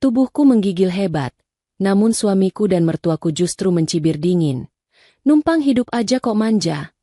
Tubuhku menggigil hebat, namun suamiku dan mertuaku justru mencibir dingin. Numpang hidup aja kok manja.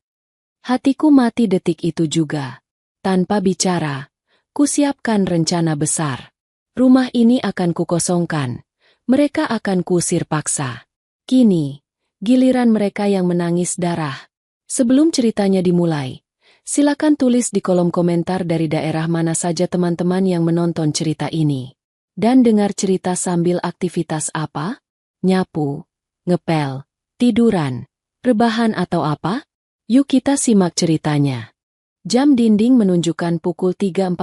Hatiku mati detik itu juga. Tanpa bicara, kusiapkan rencana besar. Rumah ini akan kukosongkan. Mereka akan kuusir paksa. Kini, giliran mereka yang menangis darah. Sebelum ceritanya dimulai, silakan tulis di kolom komentar dari daerah mana saja teman-teman yang menonton cerita ini. Dan dengar cerita sambil aktivitas apa? Nyapu, ngepel, tiduran, rebahan atau apa? Yuk kita simak ceritanya. Jam dinding menunjukkan pukul 3.45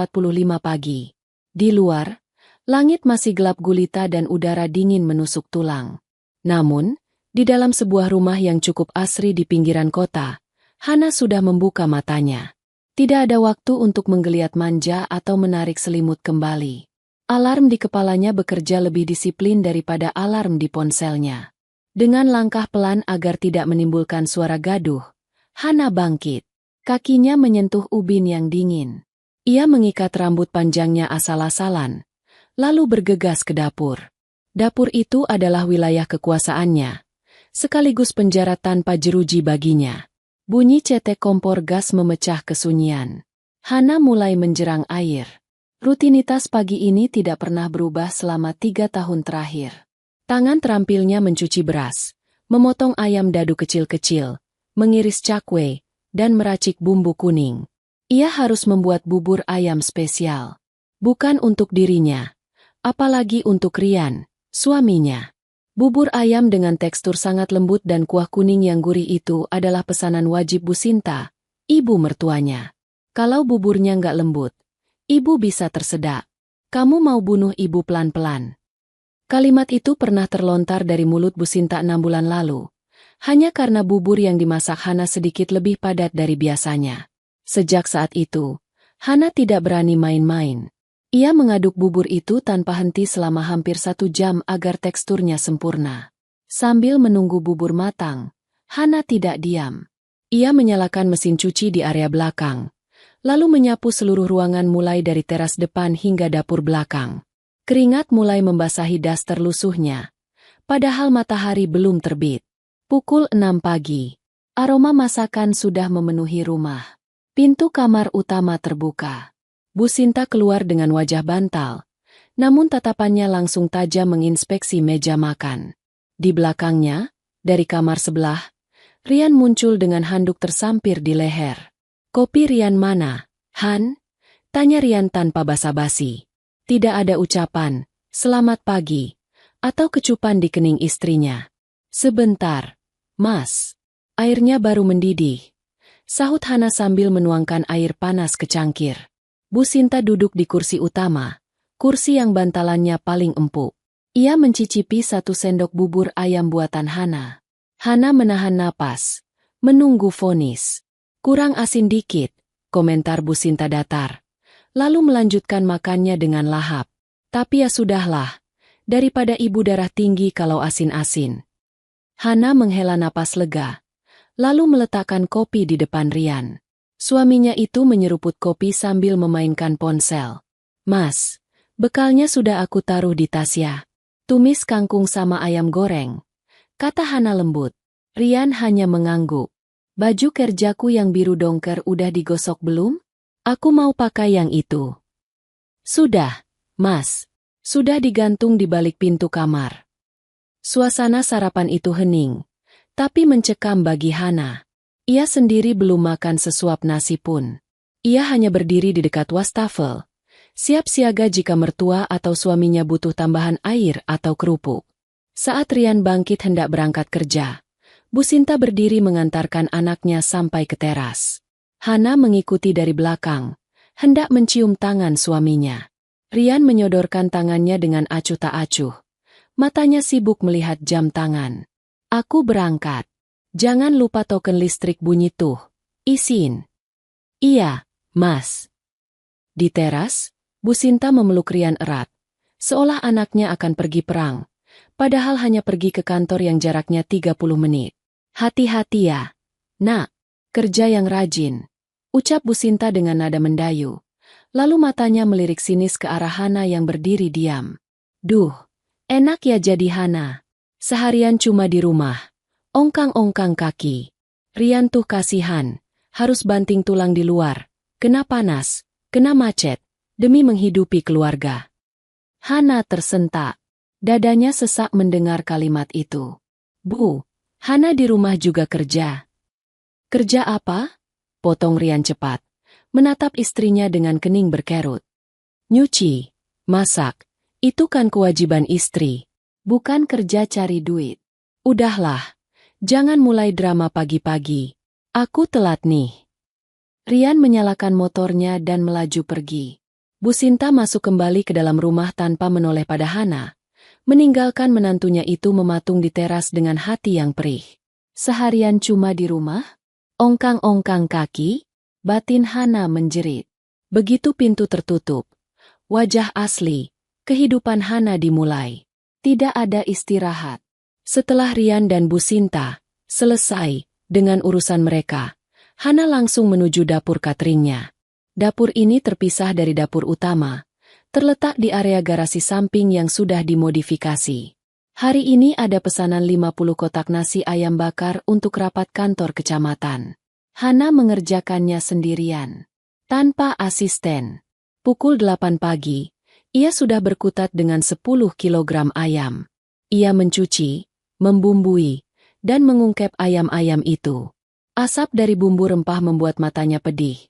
pagi. Di luar, langit masih gelap gulita dan udara dingin menusuk tulang. Namun, di dalam sebuah rumah yang cukup asri di pinggiran kota, Hana sudah membuka matanya. Tidak ada waktu untuk menggeliat manja atau menarik selimut kembali. Alarm di kepalanya bekerja lebih disiplin daripada alarm di ponselnya. Dengan langkah pelan agar tidak menimbulkan suara gaduh, Hana bangkit. Kakinya menyentuh ubin yang dingin. Ia mengikat rambut panjangnya asal-asalan, lalu bergegas ke dapur. Dapur itu adalah wilayah kekuasaannya, sekaligus penjara tanpa jeruji baginya. Bunyi cetek kompor gas memecah kesunyian. Hana mulai menjerang air. Rutinitas pagi ini tidak pernah berubah selama 3 tahun terakhir. Tangan terampilnya mencuci beras, memotong ayam dadu kecil-kecil, mengiris cakwe, dan meracik bumbu kuning. Ia harus membuat bubur ayam spesial. Bukan untuk dirinya, apalagi untuk Rian, suaminya. Bubur ayam dengan tekstur sangat lembut dan kuah kuning yang gurih itu adalah pesanan wajib Bu Sinta, ibu mertuanya. Kalau buburnya nggak lembut, ibu bisa tersedak. Kamu mau bunuh ibu pelan-pelan. Kalimat itu pernah terlontar dari mulut Bu Sinta 6 bulan lalu. Hanya karena bubur yang dimasak Hana sedikit lebih padat dari biasanya. Sejak saat itu, Hana tidak berani main-main. Ia mengaduk bubur itu tanpa henti selama hampir 1 jam agar teksturnya sempurna. Sambil menunggu bubur matang, Hana tidak diam. Ia menyalakan mesin cuci di area belakang, lalu menyapu seluruh ruangan mulai dari teras depan hingga dapur belakang. Keringat mulai membasahi daster lusuhnya, padahal matahari belum terbit. Pukul 6 pagi. Aroma masakan sudah memenuhi rumah. Pintu kamar utama terbuka. Bu Sinta keluar dengan wajah bantal, namun tatapannya langsung tajam menginspeksi meja makan. Di belakangnya, dari kamar sebelah, Rian muncul dengan handuk tersampir di leher. "Kopi Rian mana, Han?" tanya Rian tanpa basa-basi. Tidak ada ucapan, "Selamat pagi," atau kecupan di kening istrinya. "Sebentar, Mas. Airnya baru mendidih," sahut Hana sambil menuangkan air panas ke cangkir. Bu Sinta duduk di kursi utama, kursi yang bantalannya paling empuk. Ia mencicipi 1 sendok bubur ayam buatan Hana. Hana menahan napas, menunggu vonis. "Kurang asin dikit," komentar Bu Sinta datar. Lalu melanjutkan makannya dengan lahap. "Tapi ya sudahlah, daripada ibu darah tinggi kalau asin-asin." Hana menghela napas lega, lalu meletakkan kopi di depan Rian. Suaminya itu menyeruput kopi sambil memainkan ponsel. "Mas, bekalnya sudah aku taruh di tas ya. Tumis kangkung sama ayam goreng," kata Hana lembut. Rian hanya mengangguk. "Baju kerjaku yang biru dongker udah digosok belum? Aku mau pakai yang itu." "Sudah, Mas. Sudah digantung di balik pintu kamar." Suasana sarapan itu hening, tapi mencekam bagi Hana. Ia sendiri belum makan sesuap nasi pun. Ia hanya berdiri di dekat wastafel, siap siaga jika mertua atau suaminya butuh tambahan air atau kerupuk. Saat Rian bangkit hendak berangkat kerja, Bu Sinta berdiri mengantarkan anaknya sampai ke teras. Hana mengikuti dari belakang, hendak mencium tangan suaminya. Rian menyodorkan tangannya dengan acuh tak acuh. Matanya sibuk melihat jam tangan. "Aku berangkat. Jangan lupa token listrik bunyi tuh. Isin." "Iya, Mas." Di teras, Bu Sinta memeluk Rian erat, seolah anaknya akan pergi perang, padahal hanya pergi ke kantor yang jaraknya 30 menit. "Hati-hati ya, Nak. Kerja yang rajin," ucap Bu Sinta dengan nada mendayu. Lalu matanya melirik sinis ke arah Hana yang berdiri diam. Duh, enak ya jadi Hana. Seharian cuma di rumah. Ongkang-ongkang kaki. Rian tuh kasihan. Harus banting tulang di luar. Kena panas, kena macet. Demi menghidupi keluarga. Hana tersentak. Dadanya sesak mendengar kalimat itu. Bu, Hana di rumah juga kerja. Kerja apa? Potong Rian cepat. Menatap istrinya dengan kening berkerut. Nyuci, masak. Itu kan kewajiban istri, bukan kerja cari duit. Udahlah, jangan mulai drama pagi-pagi. Aku telat nih. Rian menyalakan motornya dan melaju pergi. Bu Sinta masuk kembali ke dalam rumah tanpa menoleh pada Hana, meninggalkan menantunya itu mematung di teras dengan hati yang perih. Seharian cuma di rumah? Ongkang-ongkang kaki? Batin Hana menjerit. Begitu pintu tertutup, wajah asli, kehidupan Hana dimulai. Tidak ada istirahat. Setelah Rian dan Bu Sinta selesai dengan urusan mereka, Hana langsung menuju dapur cateringnya. Dapur ini terpisah dari dapur utama, terletak di area garasi samping yang sudah dimodifikasi. Hari ini ada pesanan 50 kotak nasi ayam bakar untuk rapat kantor kecamatan. Hana mengerjakannya sendirian, tanpa asisten. Pukul 8 pagi, ia sudah berkutat dengan 10 kilogram ayam. Ia mencuci, membumbui, dan mengungkep ayam-ayam itu. Asap dari bumbu rempah membuat matanya pedih.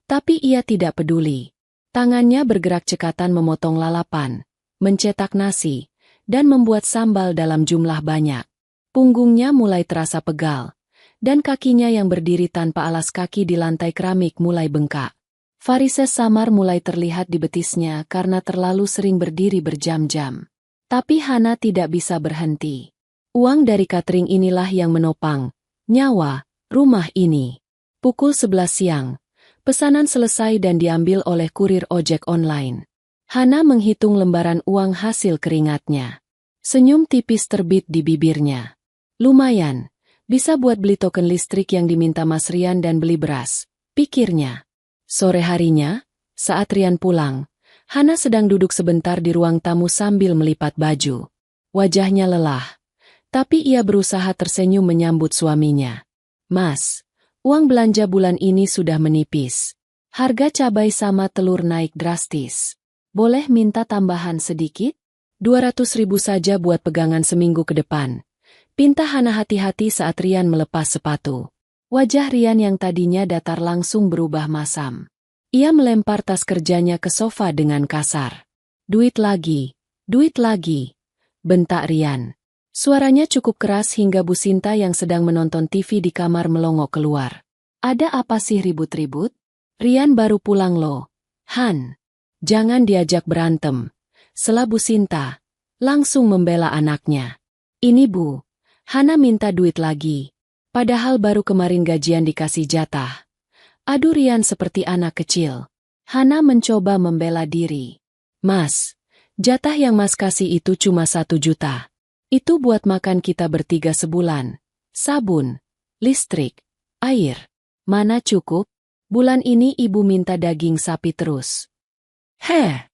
Tapi ia tidak peduli. Tangannya bergerak cekatan memotong lalapan, mencetak nasi, dan membuat sambal dalam jumlah banyak. Punggungnya mulai terasa pegal, dan kakinya yang berdiri tanpa alas kaki di lantai keramik mulai bengkak. Varises samar mulai terlihat di betisnya karena terlalu sering berdiri berjam-jam. Tapi Hana tidak bisa berhenti. Uang dari catering inilah yang menopang nyawa rumah ini. Pukul 11 siang, pesanan selesai dan diambil oleh kurir ojek online. Hana menghitung lembaran uang hasil keringatnya. Senyum tipis terbit di bibirnya. Lumayan, bisa buat beli token listrik yang diminta Mas Rian dan beli beras, pikirnya. Sore harinya, saat Rian pulang, Hana sedang duduk sebentar di ruang tamu sambil melipat baju. Wajahnya lelah, tapi ia berusaha tersenyum menyambut suaminya. Mas, uang belanja bulan ini sudah menipis. Harga cabai sama telur naik drastis. Boleh minta tambahan sedikit? 200.000 saja buat pegangan seminggu ke depan. Pinta Hana hati-hati saat Rian melepas sepatu. Wajah Rian yang tadinya datar langsung berubah masam. Ia melempar tas kerjanya ke sofa dengan kasar. Duit lagi, bentak Rian. Suaranya cukup keras hingga Bu Sinta yang sedang menonton TV di kamar melongok keluar. Ada apa sih ribut-ribut? Rian baru pulang loh. Han, jangan diajak berantem. Sela Bu Sinta langsung membela anaknya. Ini Bu, Hana minta duit lagi. Padahal baru kemarin gajian dikasih jatah. Aduh Rian seperti anak kecil. Hana mencoba membela diri. Mas, jatah yang Mas kasih itu cuma 1 juta. Itu buat makan kita bertiga sebulan. Sabun, listrik, air. Mana cukup? Bulan ini ibu minta daging sapi terus. Heh.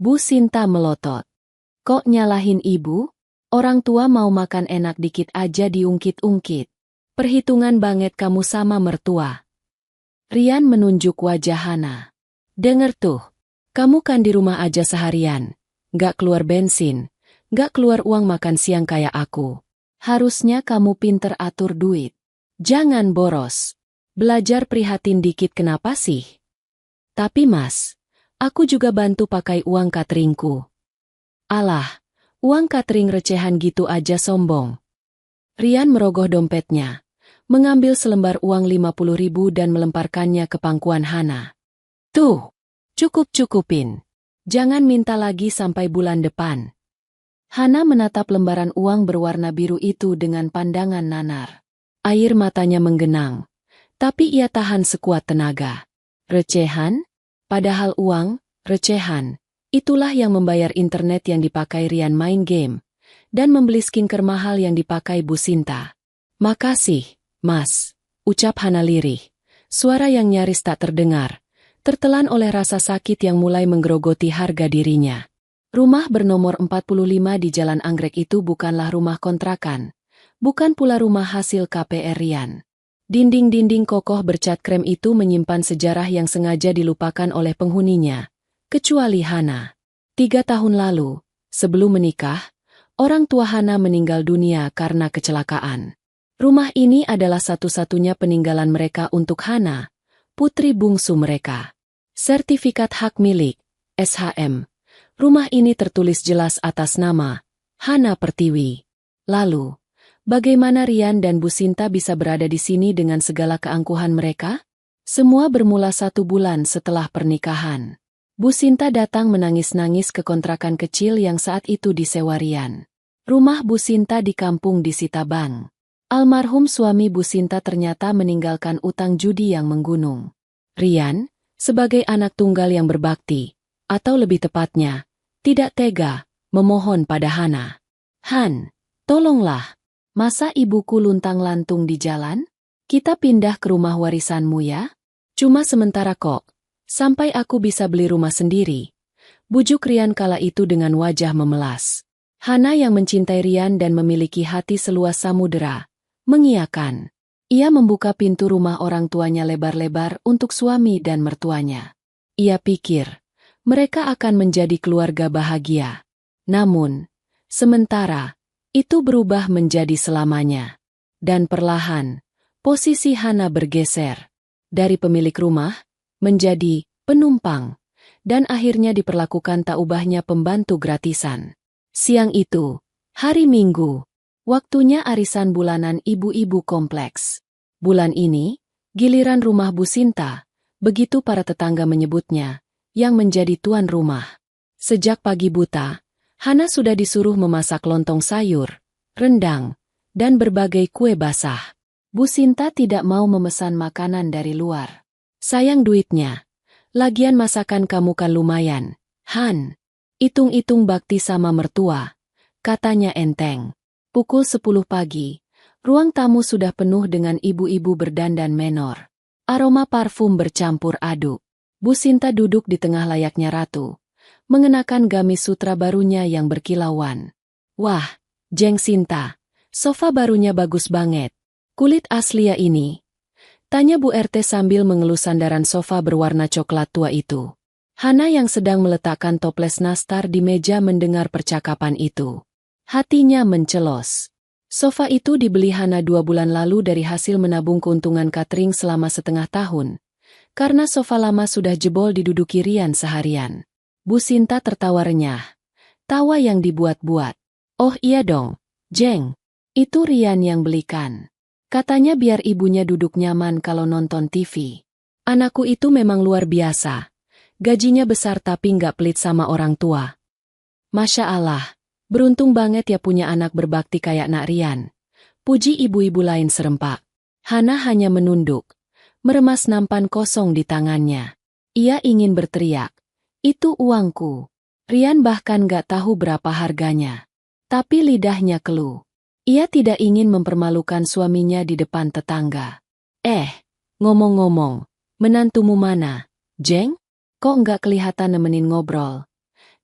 Bu Sinta melotot. Kok nyalahin ibu? Orang tua mau makan enak dikit aja diungkit-ungkit. Perhitungan banget kamu sama mertua. Rian menunjuk wajah Hana. Dengar tuh, kamu kan di rumah aja seharian. Gak keluar bensin, gak keluar uang makan siang kayak aku. Harusnya kamu pinter atur duit. Jangan boros. Belajar prihatin dikit kenapa sih? Tapi Mas, aku juga bantu pakai uang cateringku. Alah. Uang catering recehan gitu aja sombong. Rian merogoh dompetnya, mengambil selembar uang 50.000 dan melemparkannya ke pangkuan Hana. Tuh, cukup-cukupin. Jangan minta lagi sampai bulan depan. Hana menatap lembaran uang berwarna biru itu dengan pandangan nanar. Air matanya menggenang, tapi ia tahan sekuat tenaga. Recehan? Padahal uang, recehan. Itulah yang membayar internet yang dipakai Rian main game, dan membeli skincare mahal yang dipakai Bu Sinta. Makasih, Mas, ucap Hana lirih. Suara yang nyaris tak terdengar, tertelan oleh rasa sakit yang mulai menggerogoti harga dirinya. Rumah bernomor 45 di Jalan Anggrek itu bukanlah rumah kontrakan, bukan pula rumah hasil KPR Rian. Dinding-dinding kokoh bercat krem itu menyimpan sejarah yang sengaja dilupakan oleh penghuninya, kecuali Hana. 3 tahun lalu, sebelum menikah, orang tua Hana meninggal dunia karena kecelakaan. Rumah ini adalah satu-satunya peninggalan mereka untuk Hana, putri bungsu mereka. Sertifikat hak milik, SHM. Rumah ini tertulis jelas atas nama Hana Pertiwi. Lalu, bagaimana Rian dan Bu Sinta bisa berada di sini dengan segala keangkuhan mereka? Semua bermula 1 bulan setelah pernikahan. Bu Sinta datang menangis-nangis ke kontrakan kecil yang saat itu disewa Rian. Rumah Bu Sinta di kampung di Sitabang. Almarhum suami Bu Sinta ternyata meninggalkan utang judi yang menggunung. Rian, sebagai anak tunggal yang berbakti, atau lebih tepatnya, tidak tega, memohon pada Hana. Han, tolonglah. Masa ibuku luntang-lantung di jalan? Kita pindah ke rumah warisanmu ya? Cuma sementara kok, sampai aku bisa beli rumah sendiri. Bujuk Rian kala itu dengan wajah memelas. Hana yang mencintai Rian dan memiliki hati seluas samudera, mengiyakan. Ia membuka pintu rumah orang tuanya lebar-lebar untuk suami dan mertuanya. Ia pikir, mereka akan menjadi keluarga bahagia. Namun, sementara, itu berubah menjadi selamanya. Dan perlahan, posisi Hana bergeser. Dari pemilik rumah, menjadi penumpang. Dan akhirnya diperlakukan tak ubahnya pembantu gratisan. Siang itu, hari Minggu, waktunya arisan bulanan ibu-ibu kompleks. Bulan ini, giliran rumah Bu Sinta, begitu para tetangga menyebutnya, yang menjadi tuan rumah. Sejak pagi buta, Hana sudah disuruh memasak lontong sayur, rendang, dan berbagai kue basah. Bu Sinta tidak mau memesan makanan dari luar. Sayang duitnya. Lagian masakan kamu kan lumayan, Han. Hitung-hitung bakti sama mertua, katanya enteng. Pukul 10 pagi, ruang tamu sudah penuh dengan ibu-ibu berdandan menor. Aroma parfum bercampur aduk. Bu Sinta duduk di tengah layaknya ratu, mengenakan gamis sutra barunya yang berkilauan. Wah, Jeng Sinta, sofa barunya bagus banget. Kulit asli ya ini? Tanya Bu RT sambil mengelus sandaran sofa berwarna coklat tua itu. Hana yang sedang meletakkan toples nastar di meja mendengar percakapan itu. Hatinya mencelos. Sofa itu dibeli Hana 2 bulan lalu dari hasil menabung keuntungan catering selama setengah tahun. Karena sofa lama sudah jebol diduduki Rian seharian. Bu Sinta tertawa renyah. Tawa yang dibuat-buat. Oh iya dong, Jeng. Itu Rian yang belikan. Katanya biar ibunya duduk nyaman kalau nonton TV. Anakku itu memang luar biasa. Gajinya besar tapi nggak pelit sama orang tua. Masya Allah, beruntung banget ya punya anak berbakti kayak Nak Rian. Puji ibu-ibu lain serempak. Hana hanya menunduk. Meremas nampan kosong di tangannya. Ia ingin berteriak. Itu uangku. Rian bahkan gak tahu berapa harganya. Tapi lidahnya keluh. Ia tidak ingin mempermalukan suaminya di depan tetangga. Ngomong-ngomong, menantumu mana, Jeng? Kok gak kelihatan nemenin ngobrol?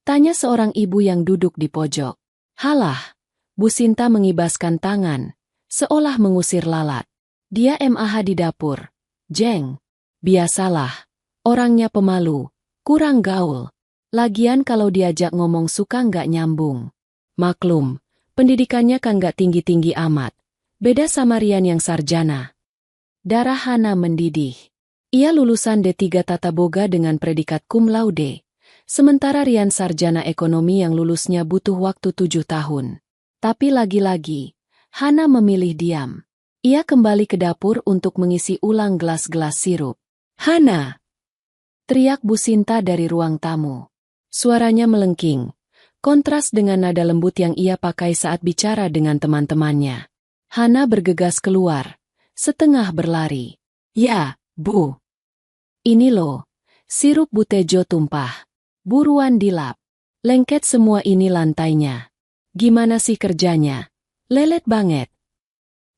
Tanya seorang ibu yang duduk di pojok. Halah, Bu Sinta mengibaskan tangan, seolah mengusir lalat. Dia MAH di dapur. Jeng, biasalah, orangnya pemalu, kurang gaul. Lagian kalau diajak ngomong suka nggak nyambung. Maklum, pendidikannya kan nggak tinggi-tinggi amat. Beda sama Rian yang sarjana. Darah Hana mendidih. Ia lulusan D3 Tata Boga dengan predikat cum laude. Sementara Rian sarjana ekonomi yang lulusnya butuh waktu 7 tahun. Tapi lagi-lagi, Hana memilih diam. Ia kembali ke dapur untuk mengisi ulang gelas-gelas sirup. Hana! Teriak Bu Sinta dari ruang tamu. Suaranya melengking, kontras dengan nada lembut yang ia pakai saat bicara dengan teman-temannya. Hana bergegas keluar, setengah berlari. Ya, Bu. Ini loh, sirup Bu Tejo tumpah. Buruan dilap. Lengket semua ini lantainya. Gimana sih kerjanya? Lelet banget.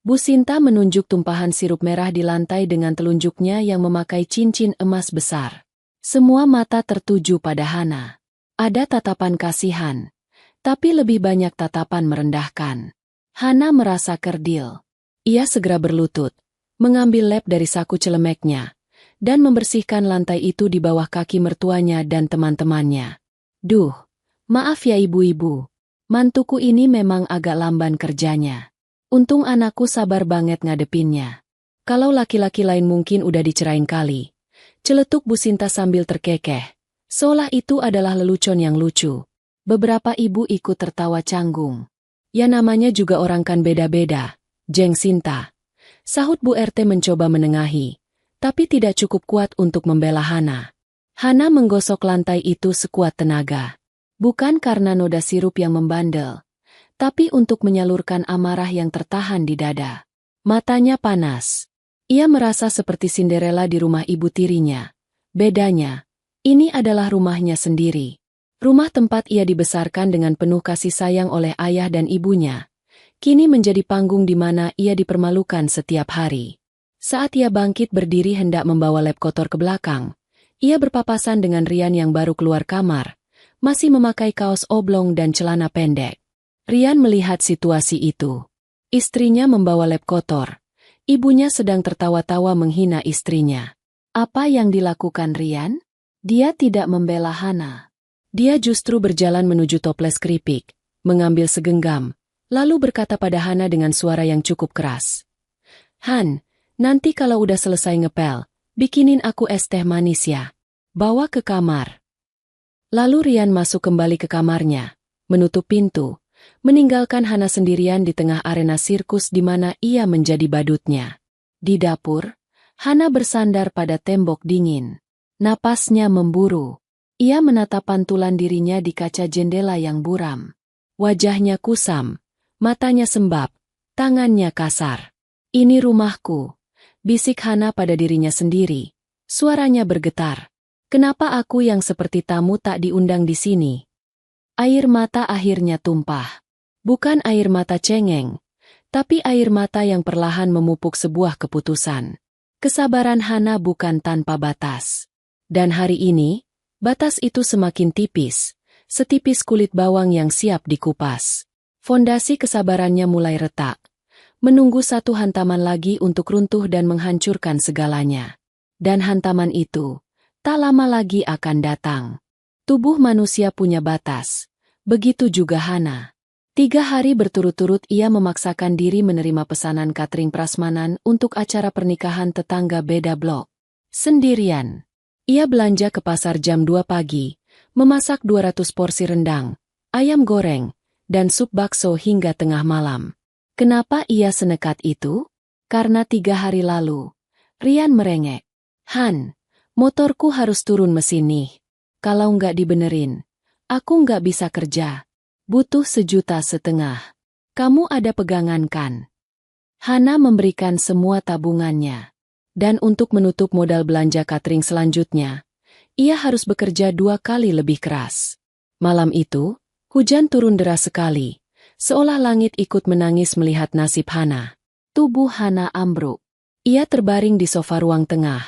Bu Sinta menunjuk tumpahan sirup merah di lantai dengan telunjuknya yang memakai cincin emas besar. Semua mata tertuju pada Hana. Ada tatapan kasihan, tapi lebih banyak tatapan merendahkan. Hana merasa kerdil. Ia segera berlutut, mengambil lap dari saku celemeknya, dan membersihkan lantai itu di bawah kaki mertuanya dan teman-temannya. Duh, maaf ya ibu-ibu. Mantuku ini memang agak lamban kerjanya. Untung anakku sabar banget ngadepinnya. Kalau laki-laki lain mungkin udah dicerain kali. Celetuk Bu Sinta sambil terkekeh. Seolah itu adalah lelucon yang lucu. Beberapa ibu ikut tertawa canggung. Ya namanya juga orang kan beda-beda, Jeng Sinta. Sahut Bu RT mencoba menengahi, tapi tidak cukup kuat untuk membela Hana. Hana menggosok lantai itu sekuat tenaga. Bukan karena noda sirup yang membandel, tapi untuk menyalurkan amarah yang tertahan di dada. Matanya panas. Ia merasa seperti Cinderella di rumah ibu tirinya. Bedanya, ini adalah rumahnya sendiri. Rumah tempat ia dibesarkan dengan penuh kasih sayang oleh ayah dan ibunya. Kini menjadi panggung di mana ia dipermalukan setiap hari. Saat ia bangkit berdiri hendak membawa lap kotor ke belakang, ia berpapasan dengan Rian yang baru keluar kamar, masih memakai kaos oblong dan celana pendek. Rian melihat situasi itu. Istrinya membawa lap kotor. Ibunya sedang tertawa-tawa menghina istrinya. Apa yang dilakukan Rian? Dia tidak membela Hana. Dia justru berjalan menuju toples keripik, mengambil segenggam, lalu berkata pada Hana dengan suara yang cukup keras. Han, nanti kalau udah selesai ngepel, bikinin aku es teh manis ya. Bawa ke kamar. Lalu Rian masuk kembali ke kamarnya, menutup pintu, meninggalkan Hana sendirian di tengah arena sirkus di mana ia menjadi badutnya. Di dapur, Hana bersandar pada tembok dingin. Napasnya memburu. Ia menatap pantulan dirinya di kaca jendela yang buram. Wajahnya kusam, matanya sembab, tangannya kasar. Ini rumahku, bisik Hana pada dirinya sendiri. Suaranya bergetar. Kenapa aku yang seperti tamu tak diundang di sini? Air mata akhirnya tumpah. Bukan air mata cengeng, tapi air mata yang perlahan memupuk sebuah keputusan. Kesabaran Hana bukan tanpa batas. Dan hari ini, batas itu semakin tipis, setipis kulit bawang yang siap dikupas. Fondasi kesabarannya mulai retak, menunggu satu hantaman lagi untuk runtuh dan menghancurkan segalanya. Dan hantaman itu, tak lama lagi akan datang. Tubuh manusia punya batas, begitu juga Hana. 3 hari berturut-turut ia memaksakan diri menerima pesanan catering prasmanan untuk acara pernikahan tetangga beda blok. Sendirian. Ia belanja ke pasar jam 2 pagi, memasak 200 porsi rendang, ayam goreng, dan sup bakso hingga tengah malam. Kenapa ia senekat itu? Karena 3 hari lalu, Rian merengek. Han, motorku harus turun mesin nih. Kalau nggak dibenerin, aku nggak bisa kerja. Butuh 1,5 juta. Kamu ada pegangan kan? Hana memberikan semua tabungannya. Dan untuk menutup modal belanja catering selanjutnya, ia harus bekerja 2 kali lebih keras. Malam itu, hujan turun deras sekali, seolah langit ikut menangis melihat nasib Hana. Tubuh Hana ambruk. Ia terbaring di sofa ruang tengah,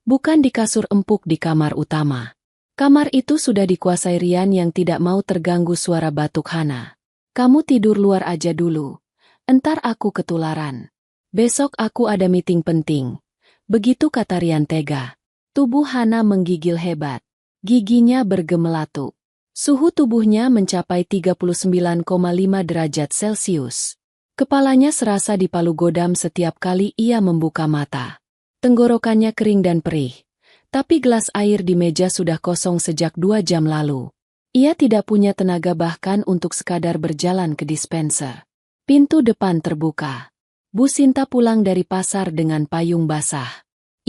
bukan di kasur empuk di kamar utama. Kamar itu sudah dikuasai Rian yang tidak mau terganggu suara batuk Hana. Kamu tidur luar aja dulu, entar aku ketularan. Besok aku ada meeting penting. Begitu kata Rian tega. Tubuh Hana menggigil hebat. Giginya bergemelatu. Suhu tubuhnya mencapai 39,5 derajat Celcius. Kepalanya serasa dipalu godam setiap kali ia membuka mata. Tenggorokannya kering dan perih. Tapi gelas air di meja sudah kosong sejak 2 jam lalu. Ia tidak punya tenaga bahkan untuk sekadar berjalan ke dispenser. Pintu depan terbuka. Bu Sinta pulang dari pasar dengan payung basah.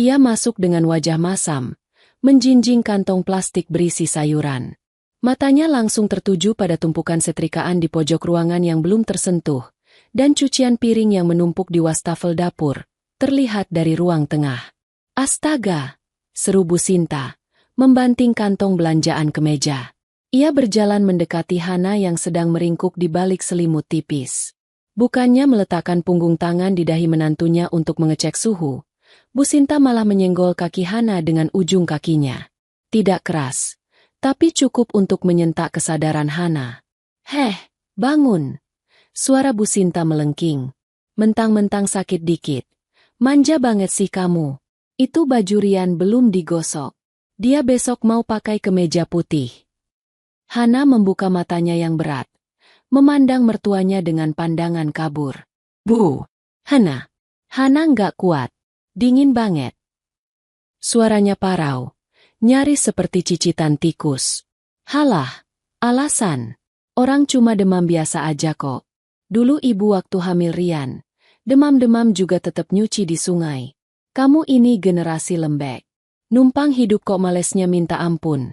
Ia masuk dengan wajah masam, menjinjing kantong plastik berisi sayuran. Matanya langsung tertuju pada tumpukan setrikaan di pojok ruangan yang belum tersentuh, dan cucian piring yang menumpuk di wastafel dapur, terlihat dari ruang tengah. Astaga! Seru Bu Sinta, membanting kantong belanjaan ke meja. Ia berjalan mendekati Hana yang sedang meringkuk di balik selimut tipis. Bukannya meletakkan punggung tangan di dahi menantunya untuk mengecek suhu, Bu Sinta malah menyenggol kaki Hana dengan ujung kakinya. Tidak keras, tapi cukup untuk menyentak kesadaran Hana. "Heh, bangun!" Suara Bu Sinta melengking. "Mentang-mentang sakit dikit. Manja banget sih kamu. Itu baju Rian belum digosok. Dia besok mau pakai kemeja putih." Hana membuka matanya yang berat, memandang mertuanya dengan pandangan kabur. "Bu, Hana." Hana nggak kuat. Dingin banget. Suaranya parau, nyaris seperti cicitan tikus. "Halah, alasan. Orang cuma demam biasa aja kok. Dulu ibu waktu hamil Rian, demam-demam juga tetap nyuci di sungai. Kamu ini generasi lembek. Numpang hidup kok malesnya minta ampun."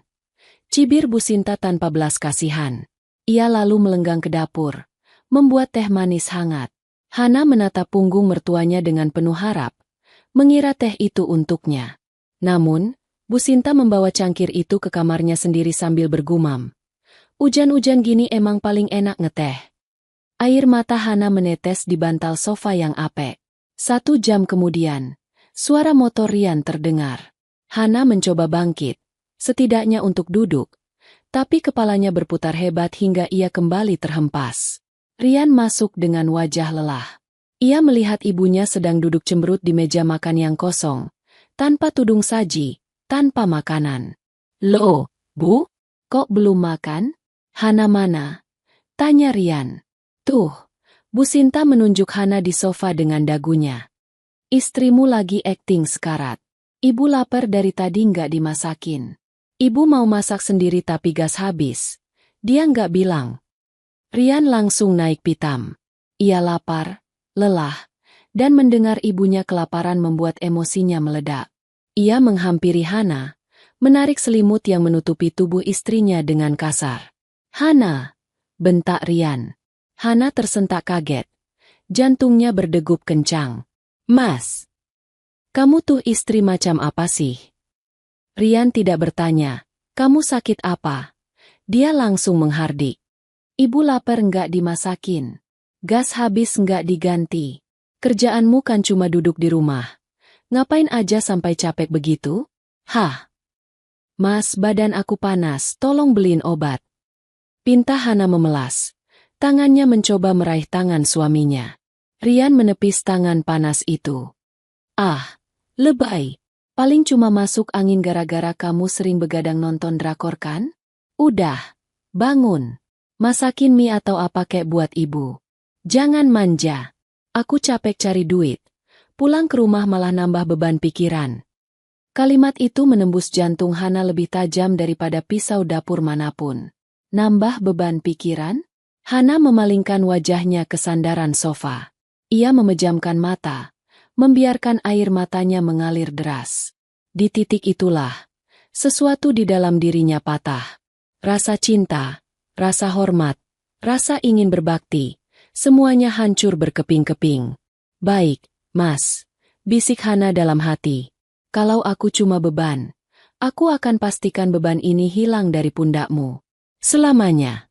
Cibir Bu Sinta tanpa belas kasihan. Ia lalu melenggang ke dapur, membuat teh manis hangat. Hana menatap punggung mertuanya dengan penuh harap, mengira teh itu untuknya. Namun, Bu Sinta membawa cangkir itu ke kamarnya sendiri sambil bergumam. "Hujan-hujan gini emang paling enak ngeteh." Air mata Hana menetes di bantal sofa yang apek. 1 jam kemudian, suara motor Rian terdengar. Hana mencoba bangkit, setidaknya untuk duduk, tapi kepalanya berputar hebat hingga ia kembali terhempas. Rian masuk dengan wajah lelah. Ia melihat ibunya sedang duduk cemberut di meja makan yang kosong, tanpa tudung saji, tanpa makanan. "Loh, Bu? Kok belum makan?" "Hana mana?" tanya Rian. "Tuh." Bu Sinta menunjuk Hana di sofa dengan dagunya. "Istrimu lagi akting sekarat. Ibu lapar dari tadi nggak dimasakin. Ibu mau masak sendiri tapi gas habis. Dia nggak bilang." Rian langsung naik pitam. Ia lapar, lelah, dan mendengar ibunya kelaparan membuat emosinya meledak. Ia menghampiri Hana, menarik selimut yang menutupi tubuh istrinya dengan kasar. "Hana!" bentak Rian. Hana tersentak kaget. Jantungnya berdegup kencang. "Mas, kamu tuh istri macam apa sih?" Rian tidak bertanya, "Kamu sakit apa?" Dia langsung menghardik. "Ibu lapar nggak dimasakin. Gas habis nggak diganti. Kerjaanmu kan cuma duduk di rumah. Ngapain aja sampai capek begitu?" "Hah? Mas, badan aku panas, tolong beliin obat." Pinta Hana memelas. Tangannya mencoba meraih tangan suaminya. Rian menepis tangan panas itu. "Ah, lebay. Paling cuma masuk angin gara-gara kamu sering begadang nonton drakor kan? Udah, bangun. Masakin mie atau apa kek buat ibu. Jangan manja. Aku capek cari duit. Pulang ke rumah malah nambah beban pikiran." Kalimat itu menembus jantung Hana lebih tajam daripada pisau dapur manapun. Nambah beban pikiran? Hana memalingkan wajahnya ke sandaran sofa. Ia memejamkan mata, membiarkan air matanya mengalir deras. Di titik itulah, sesuatu di dalam dirinya patah. Rasa cinta, rasa hormat, rasa ingin berbakti, semuanya hancur berkeping-keping. "Baik, Mas," bisik Hana dalam hati. "Kalau aku cuma beban, aku akan pastikan beban ini hilang dari pundakmu. Selamanya."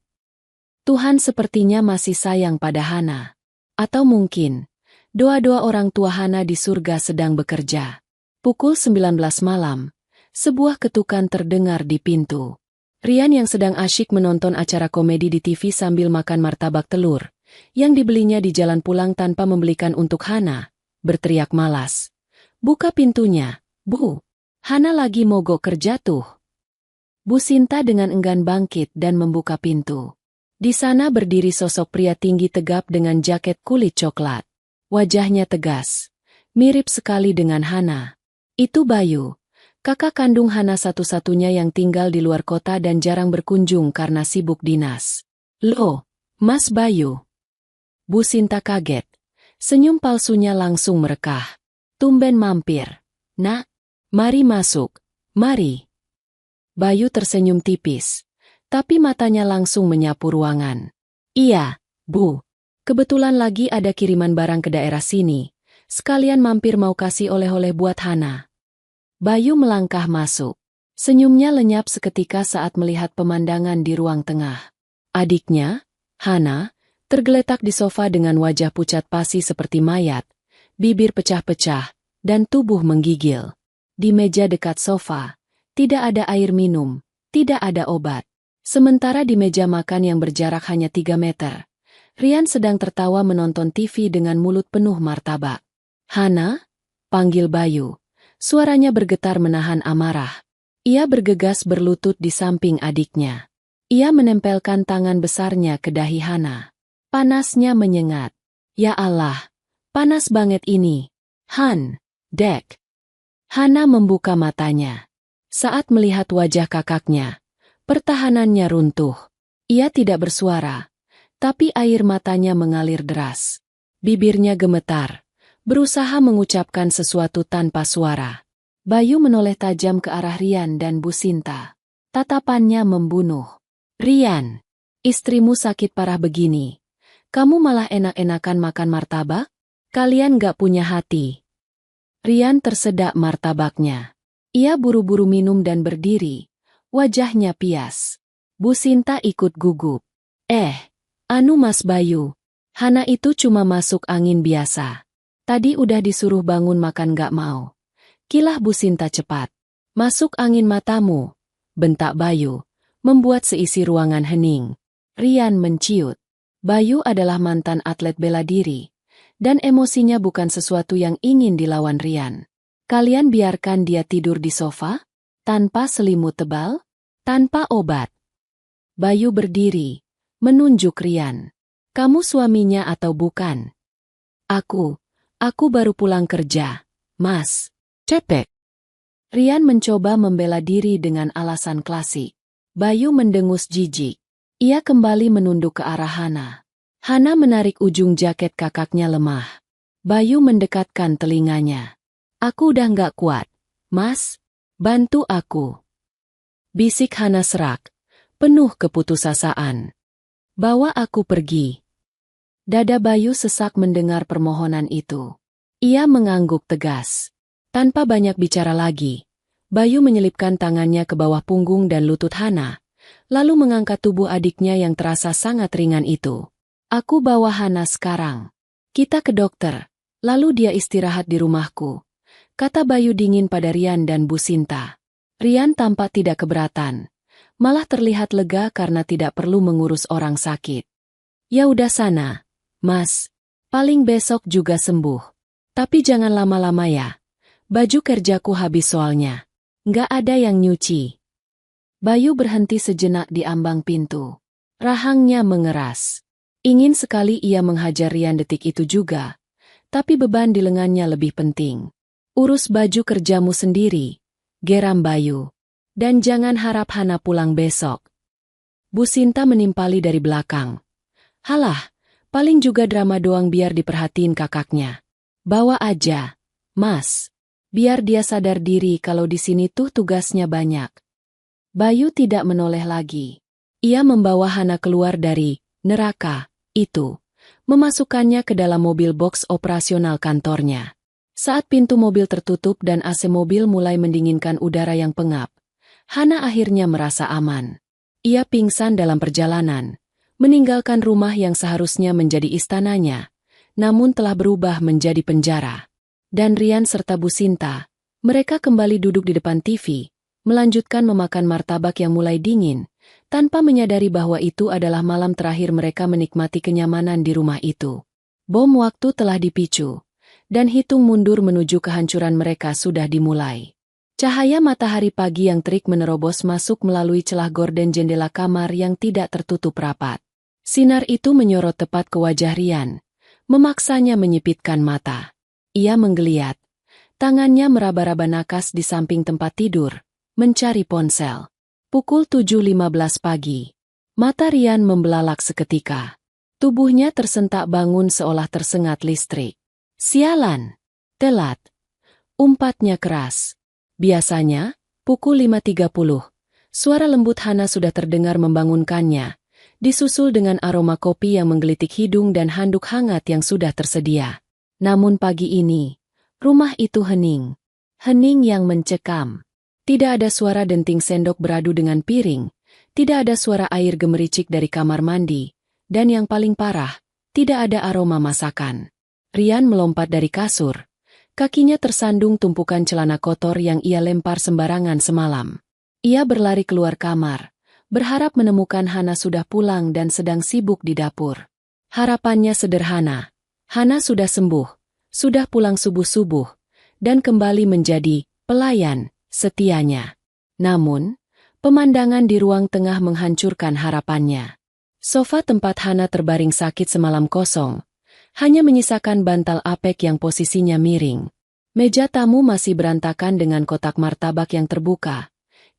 Tuhan sepertinya masih sayang pada Hana. Atau mungkin, doa-doa orang tua Hana di surga sedang bekerja. Pukul 19 malam, sebuah ketukan terdengar di pintu. Rian yang sedang asyik menonton acara komedi di TV sambil makan martabak telur, yang dibelinya di jalan pulang tanpa membelikan untuk Hana, berteriak malas. "Buka pintunya, Bu. Hana lagi mogok kerja tuh." Bu Sinta dengan enggan bangkit dan membuka pintu. Di sana berdiri sosok pria tinggi tegap dengan jaket kulit coklat. Wajahnya tegas, mirip sekali dengan Hana. Itu Bayu, kakak kandung Hana satu-satunya yang tinggal di luar kota dan jarang berkunjung karena sibuk dinas. "Loh, Mas Bayu." Bu Sinta kaget. Senyum palsunya langsung merekah. "Tumben mampir. Nak, mari masuk, mari." Bayu tersenyum tipis, tapi matanya langsung menyapu ruangan. "Iya, Bu. Kebetulan lagi ada kiriman barang ke daerah sini. Sekalian mampir mau kasih oleh-oleh buat Hana." Bayu melangkah masuk. Senyumnya lenyap seketika saat melihat pemandangan di ruang tengah. Adiknya, Hana, tergeletak di sofa dengan wajah pucat pasi seperti mayat, bibir pecah-pecah, dan tubuh menggigil. Di meja dekat sofa, tidak ada air minum, Tidak ada obat. Sementara di meja makan yang berjarak hanya 3 meter, Rian sedang tertawa menonton TV dengan mulut penuh martabak. "Hana?" panggil Bayu. Suaranya bergetar menahan amarah. Ia bergegas berlutut di samping adiknya. Ia menempelkan tangan besarnya ke dahi Hana. Panasnya menyengat. "Ya Allah, panas banget ini. Han, Dek." Hana membuka matanya. Saat melihat wajah kakaknya, pertahanannya runtuh. Ia tidak bersuara, tapi air matanya mengalir deras. Bibirnya gemetar, berusaha mengucapkan sesuatu tanpa suara. Bayu menoleh tajam ke arah Rian dan Bu Sinta. Tatapannya membunuh. "Rian, istrimu sakit parah begini. Kamu malah enak-enakan makan martabak? Kalian gak punya hati." Rian tersedak martabaknya. Ia buru-buru minum dan berdiri. Wajahnya pias. Bu Sinta ikut gugup. Anu Mas Bayu. Hana itu cuma masuk angin biasa. Tadi udah disuruh bangun makan gak mau." Kilah Bu Sinta cepat. "Masuk angin matamu," bentak Bayu, membuat seisi ruangan hening. Rian menciut. Bayu adalah mantan atlet bela diri, dan emosinya bukan sesuatu yang ingin dilawan Rian. "Kalian biarkan dia tidur di sofa? Tanpa selimut tebal? Tanpa obat?" Bayu berdiri, menunjuk Rian. "Kamu suaminya atau bukan?" Aku baru pulang kerja, Mas." "Cepek." Rian mencoba membela diri dengan alasan klasik. Bayu mendengus jijik. Ia kembali menunduk ke arah Hana. Hana menarik ujung jaket kakaknya lemah. Bayu mendekatkan telinganya. "Aku udah nggak kuat. Mas, bantu aku." Bisik Hana serak, penuh keputusasaan. "Bawa aku pergi." Dada Bayu sesak mendengar permohonan itu. Ia mengangguk tegas. Tanpa banyak bicara lagi, Bayu menyelipkan tangannya ke bawah punggung dan lutut Hana, lalu mengangkat tubuh adiknya yang terasa sangat ringan itu. "Aku bawa Hana sekarang. Kita ke dokter, lalu dia istirahat di rumahku," kata Bayu dingin pada Rian dan Bu Sinta. Rian tampak tidak keberatan, malah terlihat lega karena tidak perlu mengurus orang sakit. "Ya udah sana, Mas. Paling besok juga sembuh. Tapi jangan lama-lama ya. Baju kerjaku habis soalnya. Nggak ada yang nyuci." Bayu berhenti sejenak di ambang pintu. Rahangnya mengeras. Ingin sekali ia menghajar Rian detik itu juga, tapi beban di lengannya lebih penting. "Urus baju kerjamu sendiri," geram Bayu. "Dan jangan harap Hana pulang besok." Bu Sinta menimpali dari belakang. "Halah, paling juga drama doang biar diperhatiin kakaknya. Bawa aja, Mas. Biar dia sadar diri kalau di sini tuh tugasnya banyak." Bayu tidak menoleh lagi. Ia membawa Hana keluar dari neraka itu, memasukkannya ke dalam mobil box operasional kantornya. Saat pintu mobil tertutup dan AC mobil mulai mendinginkan udara yang pengap, Hana akhirnya merasa aman. Ia pingsan dalam perjalanan, meninggalkan rumah yang seharusnya menjadi istananya, namun telah berubah menjadi penjara. Dan Rian serta Bu Sinta, mereka kembali duduk di depan TV, melanjutkan memakan martabak yang mulai dingin, tanpa menyadari bahwa itu adalah malam terakhir mereka menikmati kenyamanan di rumah itu. Bom waktu telah dipicu, dan hitung mundur menuju kehancuran mereka sudah dimulai. Cahaya matahari pagi yang terik menerobos masuk melalui celah gorden jendela kamar yang tidak tertutup rapat. Sinar itu menyorot tepat ke wajah Rian, memaksanya menyipitkan mata. Ia menggeliat, tangannya meraba-raba nakas di samping tempat tidur, mencari ponsel. Pukul 7.15 pagi. Mata Rian membelalak seketika. Tubuhnya tersentak bangun seolah tersengat listrik. "Sialan! Telat!" Umpatnya keras. Biasanya, pukul 5.30, suara lembut Hana sudah terdengar membangunkannya, disusul dengan aroma kopi yang menggelitik hidung dan handuk hangat yang sudah tersedia. Namun pagi ini, rumah itu hening. Hening yang mencekam. Tidak ada suara denting sendok beradu dengan piring, tidak ada suara air gemericik dari kamar mandi, dan yang paling parah, tidak ada aroma masakan. Rian melompat dari kasur. Kakinya tersandung tumpukan celana kotor yang ia lempar sembarangan semalam. Ia berlari keluar kamar, berharap menemukan Hana sudah pulang dan sedang sibuk di dapur. Harapannya sederhana. Hana sudah sembuh, sudah pulang subuh-subuh, dan kembali menjadi pelayan setianya. Namun, pemandangan di ruang tengah menghancurkan harapannya. Sofa tempat Hana terbaring sakit semalam kosong, hanya menyisakan bantal apek yang posisinya miring. Meja tamu masih berantakan dengan kotak martabak yang terbuka,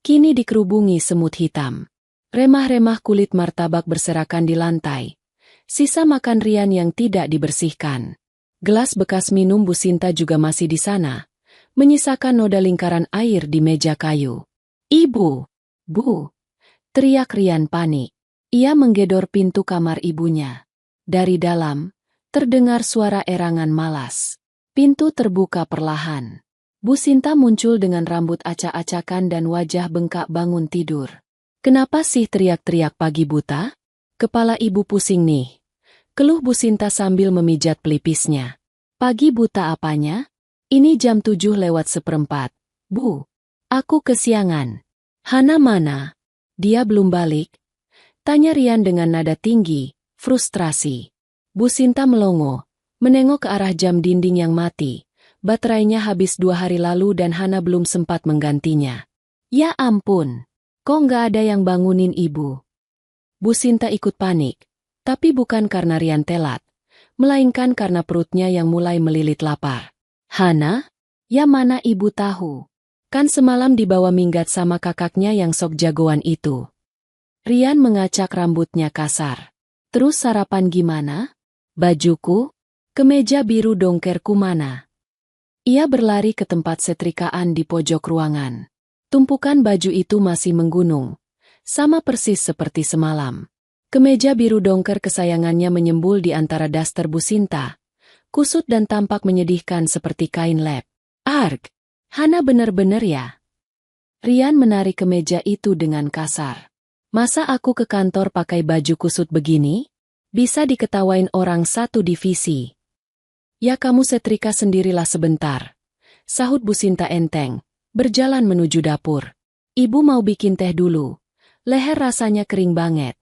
kini dikerubungi semut hitam. Remah-remah kulit martabak berserakan di lantai. Sisa makan Rian yang tidak dibersihkan. Gelas bekas minum Bu Sinta juga masih di sana, menyisakan noda lingkaran air di meja kayu. "Ibu! Bu!" teriak Rian panik. Ia menggedor pintu kamar ibunya. Dari dalam, terdengar suara erangan malas. Pintu terbuka perlahan. Bu Sinta muncul dengan rambut acak-acakan dan wajah bengkak bangun tidur. "Kenapa sih teriak-teriak pagi buta? Kepala ibu pusing nih," keluh Bu Sinta sambil memijat pelipisnya. "Pagi buta apanya? Ini jam 7:04, Bu. Aku kesiangan." "Hana mana? Dia belum balik?" tanya Rian dengan nada tinggi, frustrasi. Bu Sinta melongo, menengok ke arah jam dinding yang mati. Baterainya habis 2 hari lalu dan Hana belum sempat menggantinya. "Ya ampun, kok nggak ada yang bangunin ibu?" Bu Sinta ikut panik, tapi bukan karena Rian telat, melainkan karena perutnya yang mulai melilit lapar. "Hana? Ya mana ibu tahu? Kan semalam dibawa minggat sama kakaknya yang sok jagoan itu." Rian mengacak rambutnya kasar. "Terus sarapan gimana? Bajuku? Kemeja biru dongkerku mana?" Ia berlari ke tempat setrikaan di pojok ruangan. Tumpukan baju itu masih menggunung, sama persis seperti semalam. Kemeja biru dongker kesayangannya menyembul di antara daster Bu Sinta, kusut dan tampak menyedihkan seperti kain lap. "Arg! Hana bener-bener ya?" Rian menarik kemeja itu dengan kasar. "Masa aku ke kantor pakai baju kusut begini? Bisa diketawain orang satu divisi." "Ya kamu setrika sendirilah sebentar," sahut Bu Sinta enteng, berjalan menuju dapur. "Ibu mau bikin teh dulu. Leher rasanya kering banget."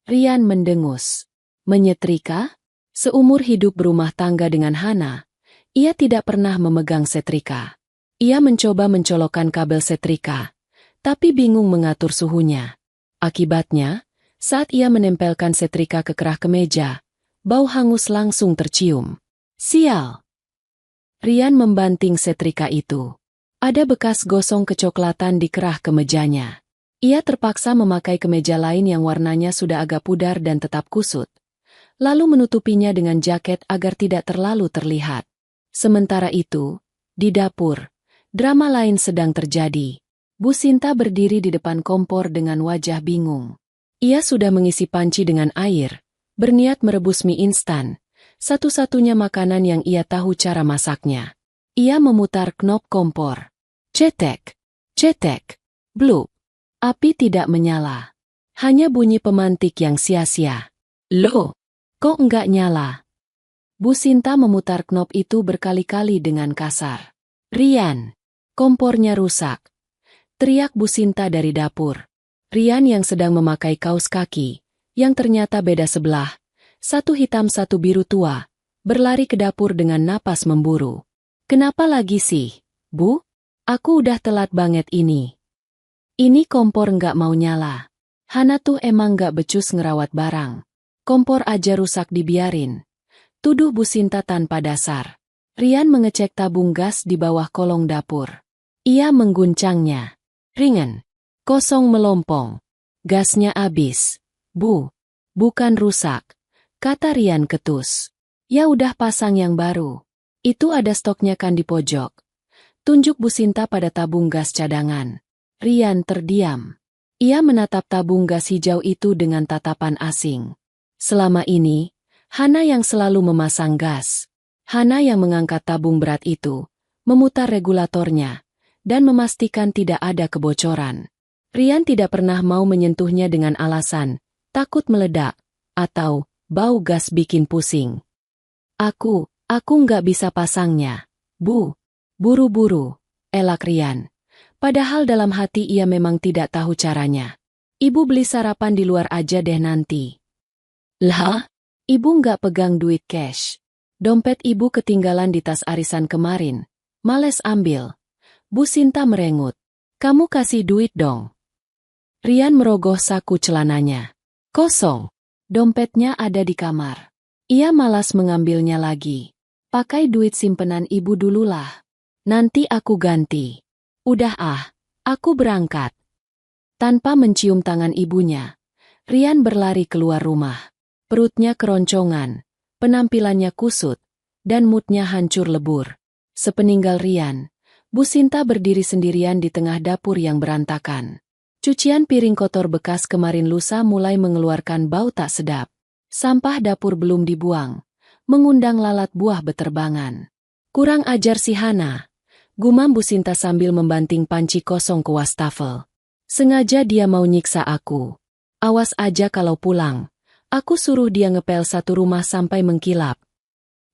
Rian mendengus. Menyetrika? Seumur hidup berumah tangga dengan Hana, ia tidak pernah memegang setrika. Ia mencoba mencolokkan kabel setrika, tapi bingung mengatur suhunya. Akibatnya, saat ia menempelkan setrika ke kerah kemeja, bau hangus langsung tercium. "Sial!" Rian membanting setrika itu. Ada bekas gosong kecoklatan di kerah kemejanya. Ia terpaksa memakai kemeja lain yang warnanya sudah agak pudar dan tetap kusut, lalu menutupinya dengan jaket agar tidak terlalu terlihat. Sementara itu, di dapur, drama lain sedang terjadi. Bu Sinta berdiri di depan kompor dengan wajah bingung. Ia sudah mengisi panci dengan air, berniat merebus mie instan, satu-satunya makanan yang ia tahu cara masaknya. Ia memutar knop kompor. Cetek, cetek, blup. Api tidak menyala. Hanya bunyi pemantik yang sia-sia. "Loh, kok enggak nyala?" Bu Sinta memutar knop itu berkali-kali dengan kasar. "Rian, kompornya rusak," teriak Bu Sinta dari dapur. Rian yang sedang memakai kaos kaki, yang ternyata beda sebelah, satu hitam satu biru tua, berlari ke dapur dengan napas memburu. "Kenapa lagi sih, Bu? Aku udah telat banget ini. Ini kompor nggak mau nyala. Hana tuh emang nggak becus ngerawat barang. Kompor aja rusak dibiarin," tuduh Bu Sinta tanpa dasar. Rian mengecek tabung gas di bawah kolong dapur. Ia mengguncangnya. Ringen. Kosong melompong. "Gasnya habis, Bu. Bukan rusak," kata Rian ketus. "Ya udah pasang yang baru. Itu ada stoknya kan di pojok." Tunjuk Bu Sinta pada tabung gas cadangan. Rian terdiam. Ia menatap tabung gas hijau itu dengan tatapan asing. Selama ini, Hana yang selalu memasang gas. Hana yang mengangkat tabung berat itu, memutar regulatornya, dan memastikan tidak ada kebocoran. Rian tidak pernah mau menyentuhnya dengan alasan takut meledak, atau bau gas bikin pusing. Aku nggak bisa pasangnya, Bu. Buru-buru," elak Rian. Padahal dalam hati ia memang tidak tahu caranya. Ibu beli sarapan di luar aja deh nanti. Lah? Ibu nggak pegang duit cash. Dompet ibu ketinggalan di tas arisan kemarin. Males ambil. Bu Sinta merengut. Kamu kasih duit dong. Rian merogoh saku celananya. Kosong. Dompetnya ada di kamar. Ia malas mengambilnya lagi. Pakai duit simpenan ibu dululah. Nanti aku ganti. Udah aku berangkat. Tanpa mencium tangan ibunya, Rian berlari keluar rumah. Perutnya keroncongan, penampilannya kusut, dan moodnya hancur lebur. Sepeninggal Rian, Bu Sinta berdiri sendirian di tengah dapur yang berantakan. Cucian piring kotor bekas kemarin lusa mulai mengeluarkan bau tak sedap. Sampah dapur belum dibuang, mengundang lalat buah beterbangan. Kurang ajar si Hana, gumam Bu Sinta sambil membanting panci kosong ke wastafel. Sengaja dia mau nyiksa aku. Awas aja kalau pulang. Aku suruh dia ngepel satu rumah sampai mengkilap.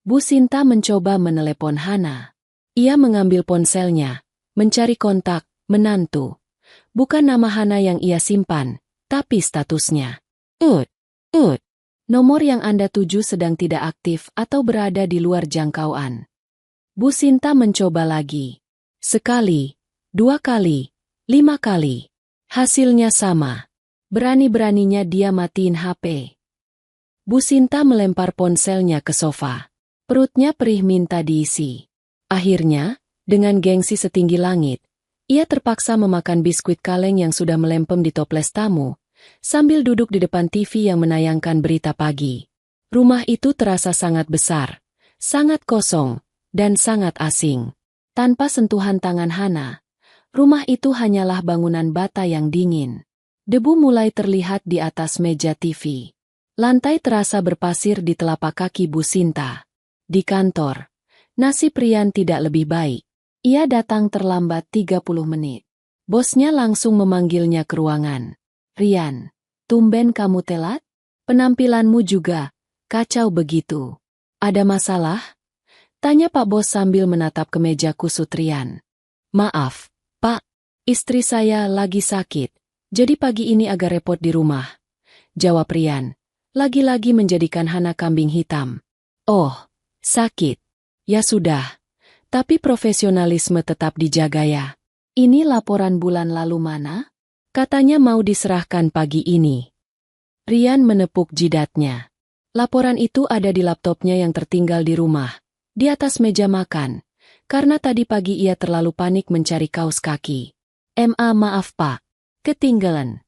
Bu Sinta mencoba menelepon Hana. Ia mengambil ponselnya, mencari kontak, menantu. Bukan nama Hana yang ia simpan, tapi statusnya. Nomor yang Anda tuju sedang tidak aktif atau berada di luar jangkauan. Bu Sinta mencoba lagi. Sekali, 2 kali, 5 kali. Hasilnya sama. Berani-beraninya dia matiin HP. Bu Sinta melempar ponselnya ke sofa. Perutnya perih minta diisi. Akhirnya, dengan gengsi setinggi langit, ia terpaksa memakan biskuit kaleng yang sudah melempem di toples tamu, sambil duduk di depan TV yang menayangkan berita pagi. Rumah itu terasa sangat besar, sangat kosong, dan sangat asing. Tanpa sentuhan tangan Hana, rumah itu hanyalah bangunan bata yang dingin. Debu mulai terlihat di atas meja TV. Lantai terasa berpasir di telapak kaki Bu Sinta. Di kantor, nasib Rian tidak lebih baik. Ia datang terlambat 30 menit. Bosnya langsung memanggilnya ke ruangan. Rian, tumben kamu telat? Penampilanmu juga kacau begitu. Ada masalah? Tanya Pak Bos sambil menatap ke meja kusut Rian. Maaf, Pak. Istri saya lagi sakit, jadi pagi ini agak repot di rumah. Jawab Rian, lagi-lagi menjadikan Hana kambing hitam. Oh, sakit. Ya sudah, tapi profesionalisme tetap dijaga ya. Ini laporan bulan lalu mana? Katanya mau diserahkan pagi ini. Rian menepuk jidatnya. Laporan itu ada di laptopnya yang tertinggal di rumah, di atas meja makan, karena tadi pagi ia terlalu panik mencari kaos kaki. Maaf Pak, ketinggalan.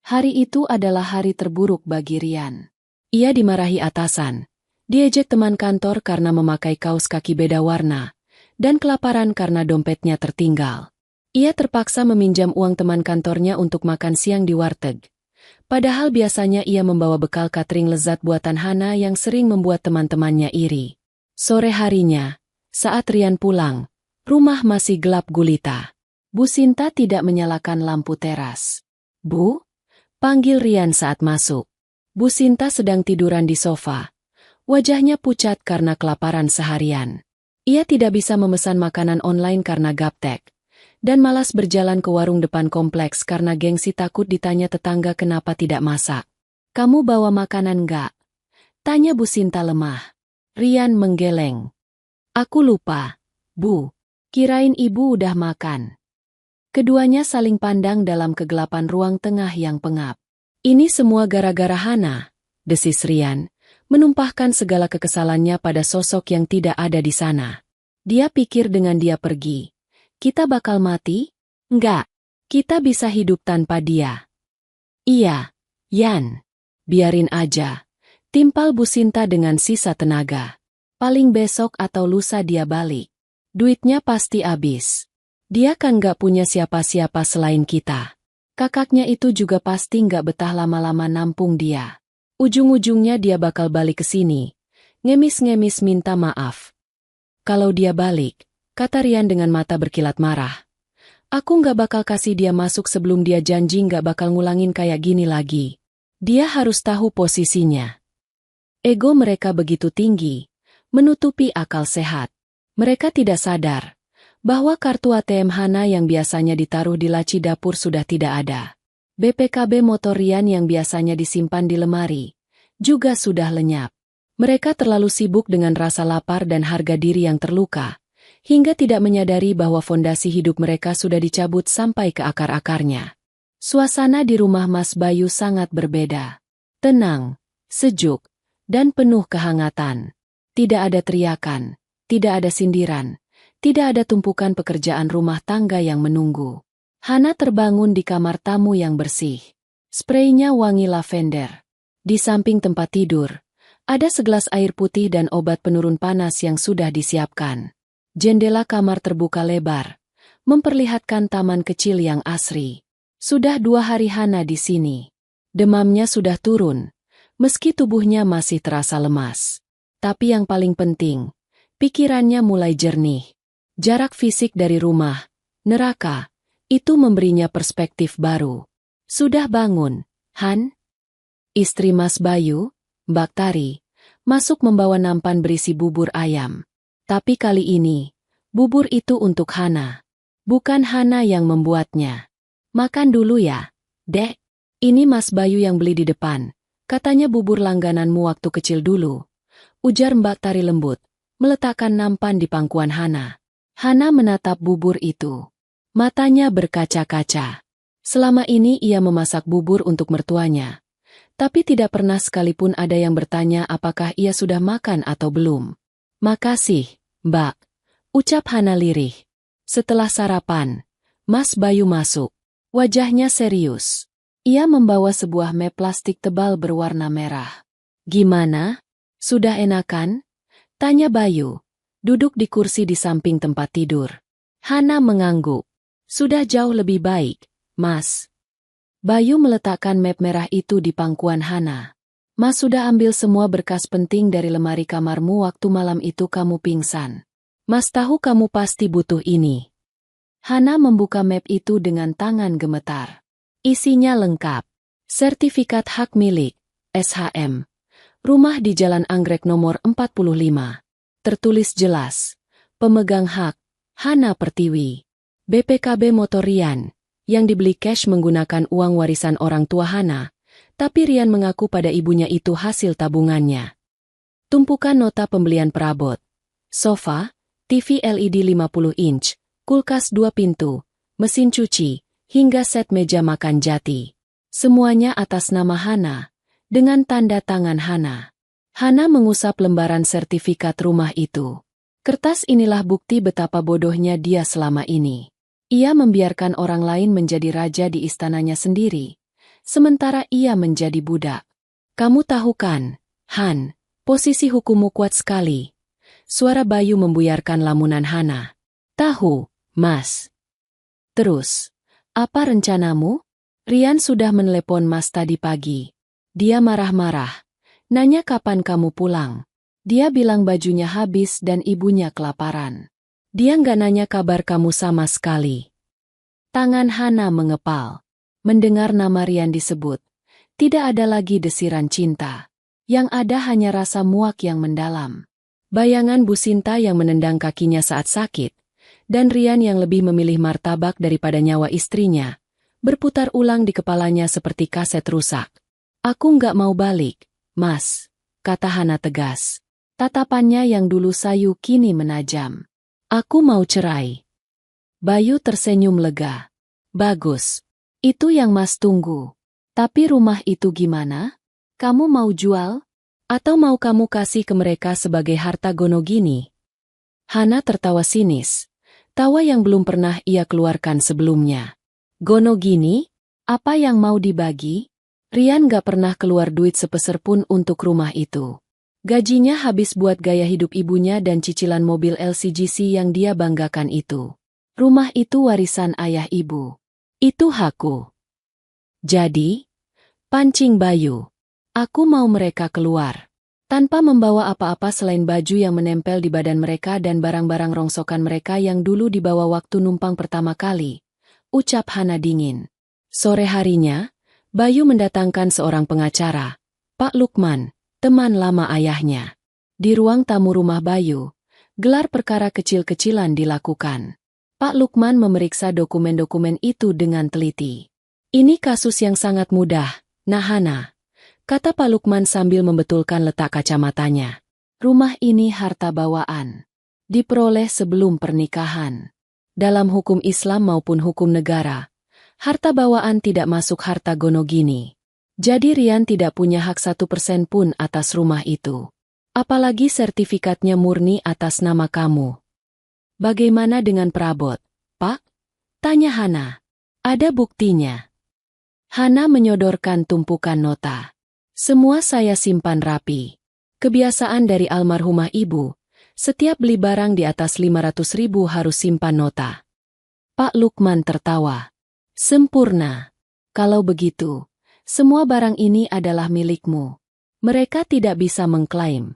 Hari itu adalah hari terburuk bagi Rian. Ia dimarahi atasan, diejek teman kantor karena memakai kaos kaki beda warna, dan kelaparan karena dompetnya tertinggal. Ia terpaksa meminjam uang teman kantornya untuk makan siang di warteg. Padahal biasanya ia membawa bekal catering lezat buatan Hana yang sering membuat teman-temannya iri. Sore harinya, saat Rian pulang, rumah masih gelap gulita. Bu Sinta tidak menyalakan lampu teras. Bu? Panggil Rian saat masuk. Bu Sinta sedang tiduran di sofa. Wajahnya pucat karena kelaparan seharian. Ia tidak bisa memesan makanan online karena gaptek. Dan malas berjalan ke warung depan kompleks karena gengsi takut ditanya tetangga kenapa tidak masak. Kamu bawa makanan nggak? Tanya Bu Sinta lemah. Rian menggeleng. Aku lupa, Bu. Kirain ibu udah makan. Keduanya saling pandang dalam kegelapan ruang tengah yang pengap. Ini semua gara-gara Hana, desis Rian, menumpahkan segala kekesalannya pada sosok yang tidak ada di sana. Dia pikir dengan dia pergi, kita bakal mati? Enggak, kita bisa hidup tanpa dia. Iya, Yan. Biarin aja. Timpal Bu Sinta dengan sisa tenaga. Paling besok atau lusa dia balik. Duitnya pasti habis. Dia kan gak punya siapa-siapa selain kita. Kakaknya itu juga pasti gak betah lama-lama nampung dia. Ujung-ujungnya dia bakal balik ke sini. Ngemis-ngemis minta maaf. Kalau dia balik, kata Rian dengan mata berkilat marah. Aku gak bakal kasih dia masuk sebelum dia janji gak bakal ngulangin kayak gini lagi. Dia harus tahu posisinya. Ego mereka begitu tinggi, menutupi akal sehat. Mereka tidak sadar bahwa kartu ATM Hana yang biasanya ditaruh di laci dapur sudah tidak ada. BPKB motor Rian yang biasanya disimpan di lemari juga sudah lenyap. Mereka terlalu sibuk dengan rasa lapar dan harga diri yang terluka, hingga tidak menyadari bahwa fondasi hidup mereka sudah dicabut sampai ke akar-akarnya. Suasana di rumah Mas Bayu sangat berbeda. Tenang, sejuk, dan penuh kehangatan. Tidak ada teriakan, tidak ada sindiran, tidak ada tumpukan pekerjaan rumah tangga yang menunggu. Hana terbangun di kamar tamu yang bersih. Spraynya wangi lavender. Di samping tempat tidur, ada segelas air putih dan obat penurun panas yang sudah disiapkan. Jendela kamar terbuka lebar, memperlihatkan taman kecil yang asri. Sudah 2 hari Hana di sini. Demamnya sudah turun, meski tubuhnya masih terasa lemas. Tapi yang paling penting, pikirannya mulai jernih. Jarak fisik dari rumah, neraka, itu memberinya perspektif baru. Sudah bangun, Han? Istri Mas Bayu, Mbak Tari, masuk membawa nampan berisi bubur ayam. Tapi kali ini, bubur itu untuk Hana. Bukan Hana yang membuatnya. Makan dulu ya, Dek. Ini Mas Bayu yang beli di depan. Katanya bubur langgananmu waktu kecil dulu. Ujar Mbak Tari lembut, meletakkan nampan di pangkuan Hana. Hana menatap bubur itu. Matanya berkaca-kaca. Selama ini ia memasak bubur untuk mertuanya. Tapi tidak pernah sekalipun ada yang bertanya apakah ia sudah makan atau belum. Makasih, Mbak. Ucap Hana lirih. Setelah sarapan, Mas Bayu masuk. Wajahnya serius. Ia membawa sebuah map plastik tebal berwarna merah. Gimana? Sudah enakan? Tanya Bayu, duduk di kursi di samping tempat tidur. Hana mengangguk. Sudah jauh lebih baik, Mas. Bayu meletakkan map merah itu di pangkuan Hana. Mas sudah ambil semua berkas penting dari lemari kamarmu waktu malam itu kamu pingsan. Mas tahu kamu pasti butuh ini. Hana membuka map itu dengan tangan gemetar. Isinya lengkap. Sertifikat hak milik, SHM. Rumah di Jalan Anggrek nomor 45. Tertulis jelas. Pemegang hak, Hana Pertiwi. BPKB motor Rian, yang dibeli cash menggunakan uang warisan orang tua Hana, tapi Rian mengaku pada ibunya itu hasil tabungannya. Tumpukan nota pembelian perabot. Sofa, TV LED 50 inch, kulkas 2 pintu, mesin cuci, hingga set meja makan jati. Semuanya atas nama Hana, dengan tanda tangan Hana. Hana mengusap lembaran sertifikat rumah itu. Kertas inilah bukti betapa bodohnya dia selama ini. Ia membiarkan orang lain menjadi raja di istananya sendiri, sementara ia menjadi budak. Kamu tahu kan, Han, posisi hukummu kuat sekali. Suara Bayu membuyarkan lamunan Hana. Tahu, Mas. Terus, apa rencanamu? Rian sudah menelepon Mas tadi pagi. Dia marah-marah. Nanya kapan kamu pulang. Dia bilang bajunya habis dan ibunya kelaparan. Dia nggak nanya kabar kamu sama sekali. Tangan Hana mengepal. Mendengar nama Rian disebut, tidak ada lagi desiran cinta. Yang ada hanya rasa muak yang mendalam. Bayangan Bu Sinta yang menendang kakinya saat sakit, dan Rian yang lebih memilih martabak daripada nyawa istrinya, berputar ulang di kepalanya seperti kaset rusak. Aku nggak mau balik, Mas, kata Hana tegas. Tatapannya yang dulu sayu kini menajam. Aku mau cerai. Bayu tersenyum lega. Bagus. Itu yang Mas tunggu. Tapi rumah itu gimana? Kamu mau jual? Atau mau kamu kasih ke mereka sebagai harta gono gini? Hana tertawa sinis. Tawa yang belum pernah ia keluarkan sebelumnya. Gono gini? Apa yang mau dibagi? Rian gak pernah keluar duit sepeser pun untuk rumah itu. Gajinya habis buat gaya hidup ibunya dan cicilan mobil LCGC yang dia banggakan itu. Rumah itu warisan ayah ibu. Itu hakku. Jadi, pancing Bayu. Aku mau mereka keluar. Tanpa membawa apa-apa selain baju yang menempel di badan mereka dan barang-barang rongsokan mereka yang dulu dibawa waktu numpang pertama kali. Ucap Hana dingin. Sore harinya, Bayu mendatangkan seorang pengacara, Pak Lukman, teman lama ayahnya. Di ruang tamu rumah Bayu, gelar perkara kecil-kecilan dilakukan. Pak Lukman memeriksa dokumen-dokumen itu dengan teliti. Ini kasus yang sangat mudah, Nah Hana, kata Pak Lukman sambil membetulkan letak kacamatanya. Rumah ini harta bawaan. Diperoleh sebelum pernikahan. Dalam hukum Islam maupun hukum negara, harta bawaan tidak masuk harta gonogini. Jadi Rian tidak punya hak 1% pun atas rumah itu. Apalagi sertifikatnya murni atas nama kamu. Bagaimana dengan perabot, Pak? Tanya Hana. Ada buktinya. Hana menyodorkan tumpukan nota. Semua saya simpan rapi. Kebiasaan dari almarhumah ibu, setiap beli barang di atas 500.000 harus simpan nota. Pak Lukman tertawa. Sempurna. Kalau begitu, semua barang ini adalah milikmu. Mereka tidak bisa mengklaim.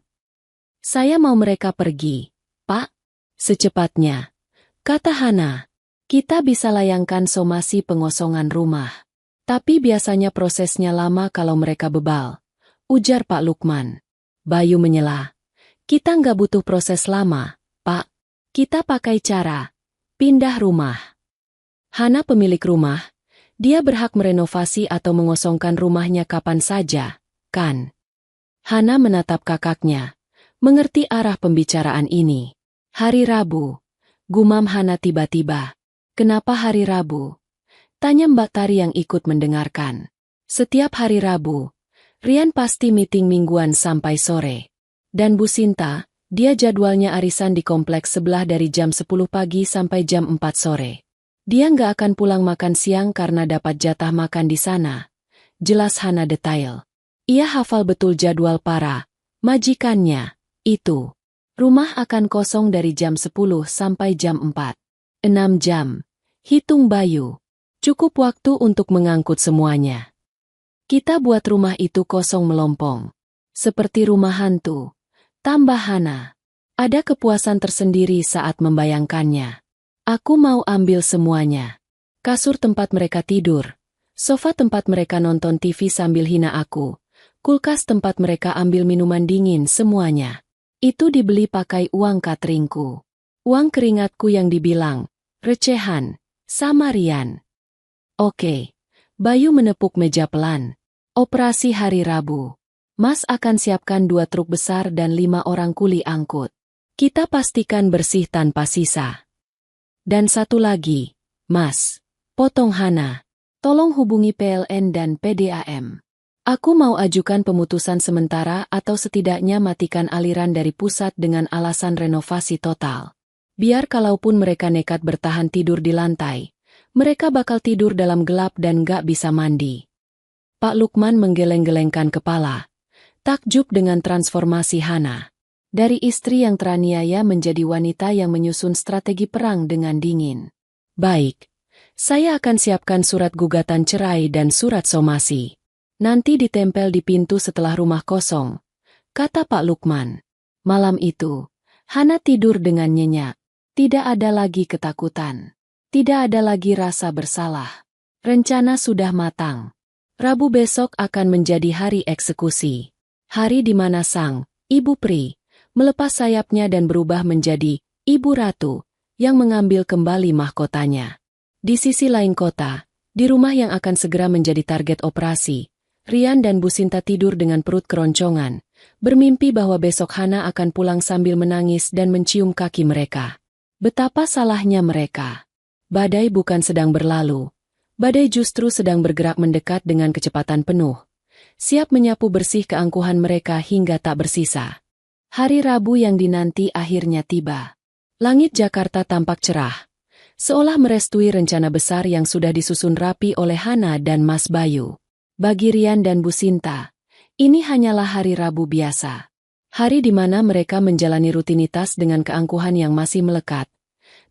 Saya mau mereka pergi, Pak. Secepatnya, kata Hana. Kita bisa layangkan somasi pengosongan rumah. Tapi biasanya prosesnya lama kalau mereka bebal, ujar Pak Lukman. Bayu menyela. Kita nggak butuh proses lama, Pak. Kita pakai cara pindah rumah. Hana pemilik rumah. Dia berhak merenovasi atau mengosongkan rumahnya kapan saja, kan? Hana menatap kakaknya. Mengerti arah pembicaraan ini. Hari Rabu. Gumam Hana tiba-tiba. Kenapa hari Rabu? Tanya Mbak Tari yang ikut mendengarkan. Setiap hari Rabu, Rian pasti meeting mingguan sampai sore. Dan Bu Sinta, dia jadwalnya arisan di kompleks sebelah dari jam 10 pagi sampai jam 4 sore. Dia nggak akan pulang makan siang karena dapat jatah makan di sana. Jelas Hana detail. Ia hafal betul jadwal para majikannya. Itu. Rumah akan kosong dari jam 10 sampai jam 4. 6 jam. Hitung Bayu. Cukup waktu untuk mengangkut semuanya. Kita buat rumah itu kosong melompong. Seperti rumah hantu. Tambah Hana. Ada kepuasan tersendiri saat membayangkannya. Aku mau ambil semuanya. Kasur tempat mereka tidur. Sofa tempat mereka nonton TV sambil hina aku. Kulkas tempat mereka ambil minuman dingin semuanya. Itu dibeli pakai uang cateringku. Uang keringatku yang dibilang recehan sama Rian. Oke. Bayu menepuk meja pelan. Operasi hari Rabu. Mas akan siapkan 2 truk besar dan 5 orang kuli angkut. Kita pastikan bersih tanpa sisa. Dan satu lagi, Mas. Potong Hana. Tolong hubungi PLN dan PDAM. Aku mau ajukan pemutusan sementara atau setidaknya matikan aliran dari pusat dengan alasan renovasi total. Biar kalaupun mereka nekat bertahan tidur di lantai, mereka bakal tidur dalam gelap dan gak bisa mandi. Pak Lukman menggeleng-gelengkan kepala. Takjub dengan transformasi Hana. Dari istri yang teraniaya menjadi wanita yang menyusun strategi perang dengan dingin. Baik, saya akan siapkan surat gugatan cerai dan surat somasi. Nanti ditempel di pintu setelah rumah kosong, kata Pak Lukman. Malam itu, Hana tidur dengan nyenyak. Tidak ada lagi ketakutan. Tidak ada lagi rasa bersalah. Rencana sudah matang. Rabu besok akan menjadi hari eksekusi. Hari di mana sang Ibu Pri melepas sayapnya dan berubah menjadi Ibu Ratu yang mengambil kembali mahkotanya. Di sisi lain kota, di rumah yang akan segera menjadi target operasi, Rian dan Bu Sinta tidur dengan perut keroncongan, bermimpi bahwa besok Hana akan pulang sambil menangis dan mencium kaki mereka. Betapa salahnya mereka. Badai bukan sedang berlalu. Badai justru sedang bergerak mendekat dengan kecepatan penuh. Siap menyapu bersih keangkuhan mereka hingga tak bersisa. Hari Rabu yang dinanti akhirnya tiba. Langit Jakarta tampak cerah. Seolah merestui rencana besar yang sudah disusun rapi oleh Hana dan Mas Bayu. Bagi Rian dan Bu Sinta, ini hanyalah hari Rabu biasa. Hari di mana mereka menjalani rutinitas dengan keangkuhan yang masih melekat,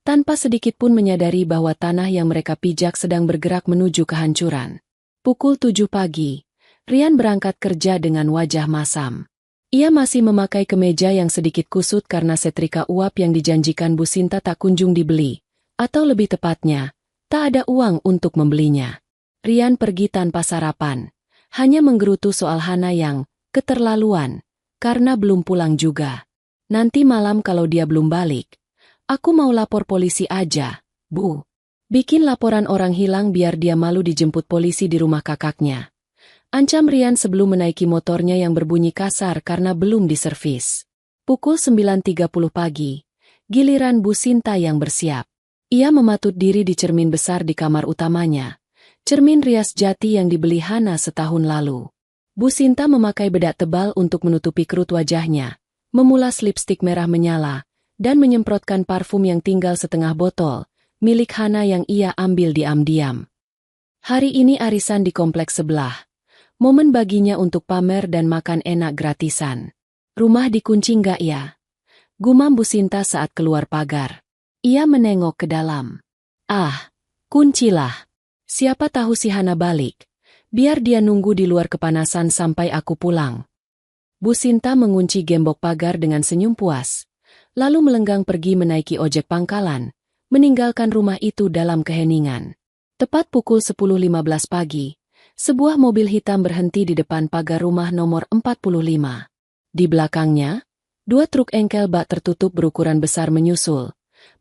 tanpa sedikit pun menyadari bahwa tanah yang mereka pijak sedang bergerak menuju kehancuran. Pukul 7 pagi, Rian berangkat kerja dengan wajah masam. Ia masih memakai kemeja yang sedikit kusut karena setrika uap yang dijanjikan Bu Sinta tak kunjung dibeli, atau lebih tepatnya, tak ada uang untuk membelinya. Rian pergi tanpa sarapan, hanya menggerutu soal Hana yang keterlaluan, karena belum pulang juga. Nanti malam kalau dia belum balik, aku mau lapor polisi aja, Bu. Bikin laporan orang hilang biar dia malu dijemput polisi di rumah kakaknya. Ancam Rian sebelum menaiki motornya yang berbunyi kasar karena belum diservis. Pukul 9.30 pagi. Giliran Bu Sinta yang bersiap. Ia mematut diri di cermin besar di kamar utamanya. Cermin rias jati yang dibeli Hana setahun lalu. Bu Sinta memakai bedak tebal untuk menutupi kerut wajahnya, memulas lipstik merah menyala, dan menyemprotkan parfum yang tinggal setengah botol, milik Hana yang ia ambil diam-diam. Hari ini arisan di kompleks sebelah. Momen baginya untuk pamer dan makan enak gratisan. Rumah dikunci nggak ya? Gumam Bu Sinta saat keluar pagar. Ia menengok ke dalam. Ah, kuncilah. Siapa tahu si Hana balik. Biar dia nunggu di luar kepanasan sampai aku pulang. Bu Sinta mengunci gembok pagar dengan senyum puas. Lalu melenggang pergi menaiki ojek pangkalan, meninggalkan rumah itu dalam keheningan. Tepat pukul 10.15 pagi, sebuah mobil hitam berhenti di depan pagar rumah nomor 45. Di belakangnya, 2 truk engkel bak tertutup berukuran besar menyusul.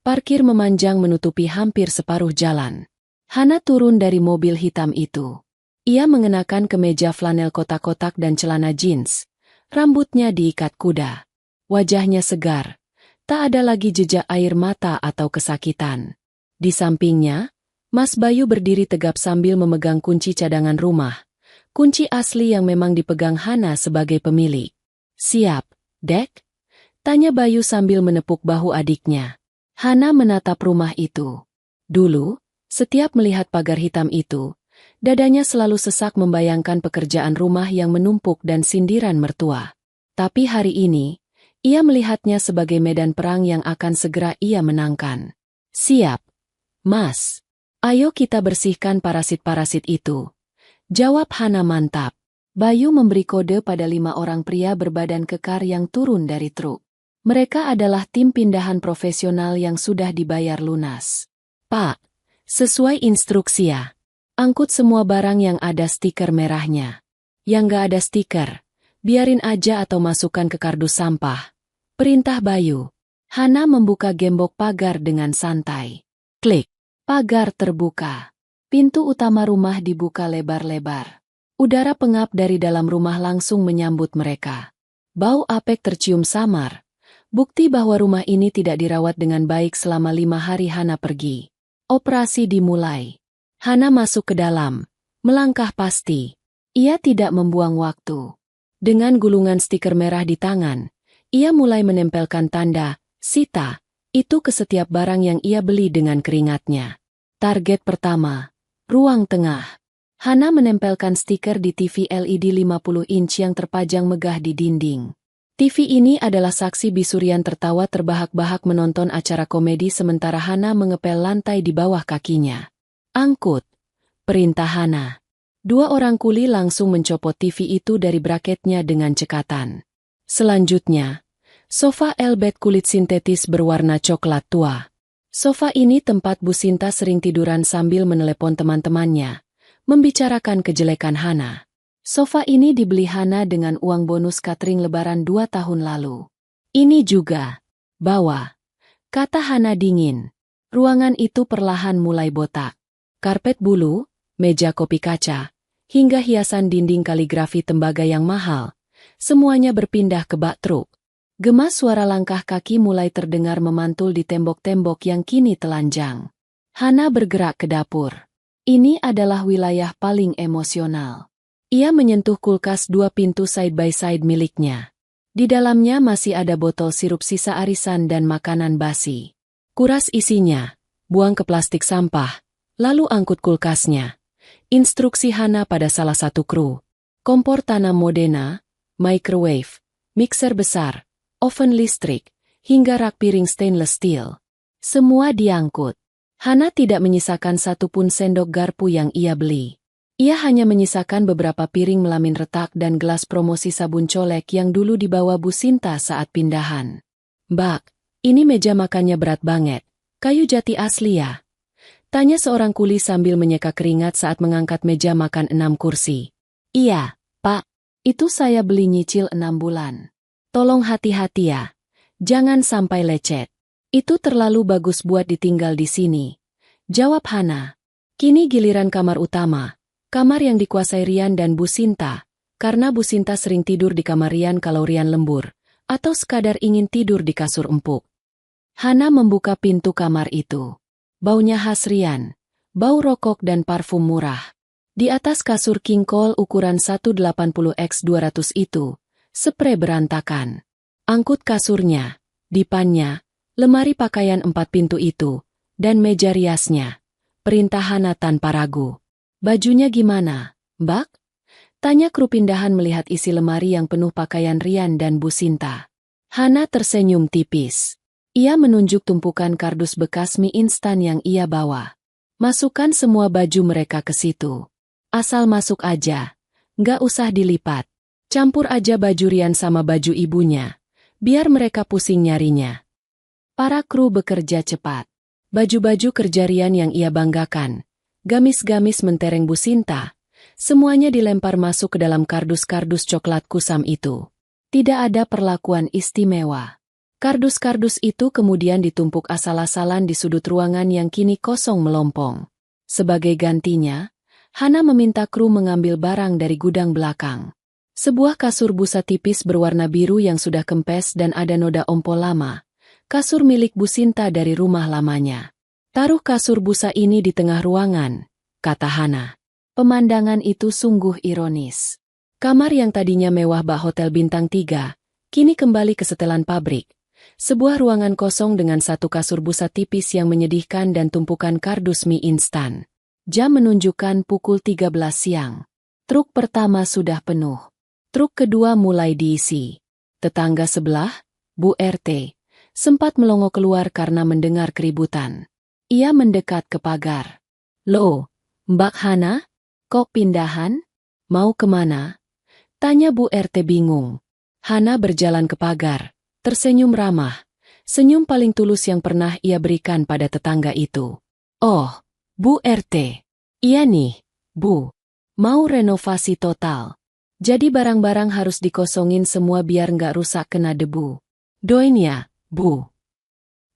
Parkir memanjang menutupi hampir separuh jalan. Hana turun dari mobil hitam itu. Ia mengenakan kemeja flanel kotak-kotak dan celana jeans. Rambutnya diikat kuda. Wajahnya segar. Tak ada lagi jejak air mata atau kesakitan. Di sampingnya, Mas Bayu berdiri tegap sambil memegang kunci cadangan rumah. Kunci asli yang memang dipegang Hana sebagai pemilik. Siap, Dek? Tanya Bayu sambil menepuk bahu adiknya. Hana menatap rumah itu. Dulu, setiap melihat pagar hitam itu, dadanya selalu sesak membayangkan pekerjaan rumah yang menumpuk dan sindiran mertua. Tapi hari ini, ia melihatnya sebagai medan perang yang akan segera ia menangkan. Siap, Mas. Ayo kita bersihkan parasit-parasit itu. Jawab Hana mantap. Bayu memberi kode pada 5 orang pria berbadan kekar yang turun dari truk. Mereka adalah tim pindahan profesional yang sudah dibayar lunas. Pak, sesuai instruksi ya. Angkut semua barang yang ada stiker merahnya. Yang gak ada stiker, biarin aja atau masukkan ke kardus sampah. Perintah Bayu. Hana membuka gembok pagar dengan santai. Klik. Pagar terbuka. Pintu utama rumah dibuka lebar-lebar. Udara pengap dari dalam rumah langsung menyambut mereka. Bau apek tercium samar. Bukti bahwa rumah ini tidak dirawat dengan baik selama 5 hari Hana pergi. Operasi dimulai. Hana masuk ke dalam, melangkah pasti. Ia tidak membuang waktu. Dengan gulungan stiker merah di tangan, ia mulai menempelkan tanda, Sita, itu ke setiap barang yang ia beli dengan keringatnya. Target pertama, ruang tengah. Hana menempelkan stiker di TV LED 50 inch yang terpajang megah di dinding. TV ini adalah saksi bisu Rian tertawa terbahak-bahak menonton acara komedi sementara Hana mengepel lantai di bawah kakinya. Angkut. Perintah Hana. 2 orang kuli langsung mencopot TV itu dari braketnya dengan cekatan. Selanjutnya, sofa L-bed kulit sintetis berwarna coklat tua. Sofa ini tempat Bu Sinta sering tiduran sambil menelepon teman-temannya, membicarakan kejelekan Hana. Sofa ini dibeli Hana dengan uang bonus catering lebaran 2 tahun lalu. Ini juga. Bawa. Kata Hana dingin. Ruangan itu perlahan mulai botak. Karpet bulu, meja kopi kaca, hingga hiasan dinding kaligrafi tembaga yang mahal, semuanya berpindah ke bak truk. Gemas suara langkah kaki mulai terdengar memantul di tembok-tembok yang kini telanjang. Hana bergerak ke dapur. Ini adalah wilayah paling emosional. Ia menyentuh kulkas 2 pintu side-by-side miliknya. Di dalamnya masih ada botol sirup sisa arisan dan makanan basi. Kuras isinya, buang ke plastik sampah. Lalu angkut kulkasnya. Instruksi Hana pada salah satu kru. Kompor tanam Modena, microwave, mixer besar, oven listrik, hingga rak piring stainless steel. Semua diangkut. Hana tidak menyisakan satupun sendok garpu yang ia beli. Ia hanya menyisakan beberapa piring melamin retak dan gelas promosi sabun colek yang dulu dibawa Bu Sinta saat pindahan. Mbak, ini meja makannya berat banget. Kayu jati asli ya? Tanya seorang kuli sambil menyeka keringat saat mengangkat meja makan 6 kursi. Iya, Pak. Itu saya beli nyicil 6 bulan. Tolong hati-hati ya. Jangan sampai lecet. Itu terlalu bagus buat ditinggal di sini. Jawab Hana. Kini giliran kamar utama. Kamar yang dikuasai Rian dan Bu Sinta. Karena Bu Sinta sering tidur di kamar Rian kalau Rian lembur. Atau sekadar ingin tidur di kasur empuk. Hana membuka pintu kamar itu. Baunya khas Rian. Bau rokok dan parfum murah. Di atas kasur king cole ukuran 180x200 itu. Sprei berantakan. Angkut kasurnya. Dipannya. Lemari pakaian 4 pintu itu. Dan meja riasnya. Perintah Hana tanpa ragu. Bajunya gimana, Mbak? Tanya kru pindahan melihat isi lemari yang penuh pakaian Rian dan Bu Sinta. Hana tersenyum tipis. Ia menunjuk tumpukan kardus bekas mie instan yang ia bawa. Masukkan semua baju mereka ke situ. Asal masuk aja. Nggak usah dilipat. Campur aja baju Rian sama baju ibunya. Biar mereka pusing nyarinya. Para kru bekerja cepat. Baju-baju kerja Rian yang ia banggakan. Gamis-gamis mentereng Bu Sinta. Semuanya dilempar masuk ke dalam kardus-kardus coklat kusam itu. Tidak ada perlakuan istimewa. Kardus-kardus itu kemudian ditumpuk asal-asalan di sudut ruangan yang kini kosong melompong. Sebagai gantinya, Hana meminta kru mengambil barang dari gudang belakang. Sebuah kasur busa tipis berwarna biru yang sudah kempes dan ada noda ompol lama. Kasur milik Bu Sinta dari rumah lamanya. Taruh kasur busa ini di tengah ruangan, kata Hana. Pemandangan itu sungguh ironis. Kamar yang tadinya mewah bak hotel bintang 3, kini kembali ke setelan pabrik. Sebuah ruangan kosong dengan satu kasur busa tipis yang menyedihkan dan tumpukan kardus mie instan. Jam menunjukkan pukul 13 siang. Truk pertama sudah penuh. Truk kedua mulai diisi. Tetangga sebelah, Bu RT, sempat melongo keluar karena mendengar keributan. Ia mendekat ke pagar. Loh, Mbak Hana? Kok pindahan? Mau kemana? Tanya Bu RT bingung. Hana berjalan ke pagar, tersenyum ramah. Senyum paling tulus yang pernah ia berikan pada tetangga itu. Oh, Bu RT. Iya nih, Bu. Mau renovasi total. Jadi barang-barang harus dikosongin semua biar nggak rusak kena debu. Doain ya, Bu.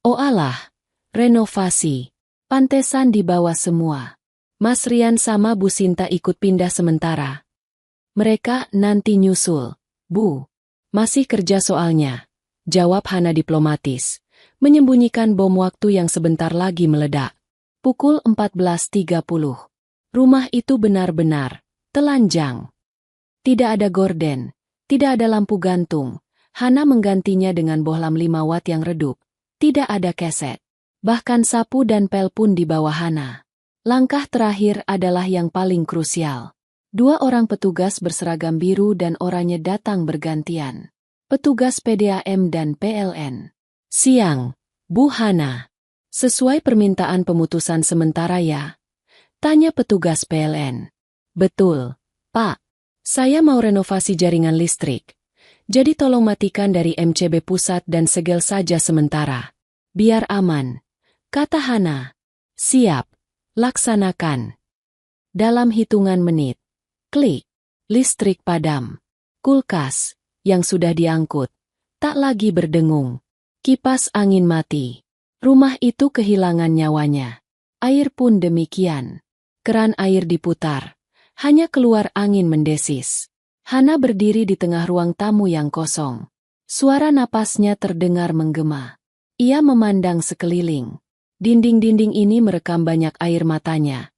Oh alah, renovasi. Pantesan dibawa semua. Mas Rian sama Bu Sinta ikut pindah sementara. Mereka nanti nyusul. Bu. Masih kerja soalnya. Jawab Hana diplomatis. Menyembunyikan bom waktu yang sebentar lagi meledak. Pukul 14.30. Rumah itu benar-benar telanjang. Tidak ada gorden. Tidak ada lampu gantung. Hana menggantinya dengan bohlam 5 watt yang redup. Tidak ada keset. Bahkan sapu dan pel pun di bawah Hana. Langkah terakhir adalah yang paling krusial. 2 orang petugas berseragam biru dan oranye datang bergantian. Petugas PDAM dan PLN. Siang, Bu Hana. Sesuai permintaan pemutusan sementara ya? Tanya petugas PLN. Betul, Pak. Saya mau renovasi jaringan listrik. Jadi tolong matikan dari MCB pusat dan segel saja sementara. Biar aman. Kata Hana. Siap. Laksanakan. Dalam hitungan menit. Klik. Listrik padam. Kulkas, yang sudah diangkut, tak lagi berdengung. Kipas angin mati. Rumah itu kehilangan nyawanya. Air pun demikian. Keran air diputar. Hanya keluar angin mendesis. Hana berdiri di tengah ruang tamu yang kosong. Suara napasnya terdengar menggema. Ia memandang sekeliling. Dinding-dinding ini merekam banyak air matanya.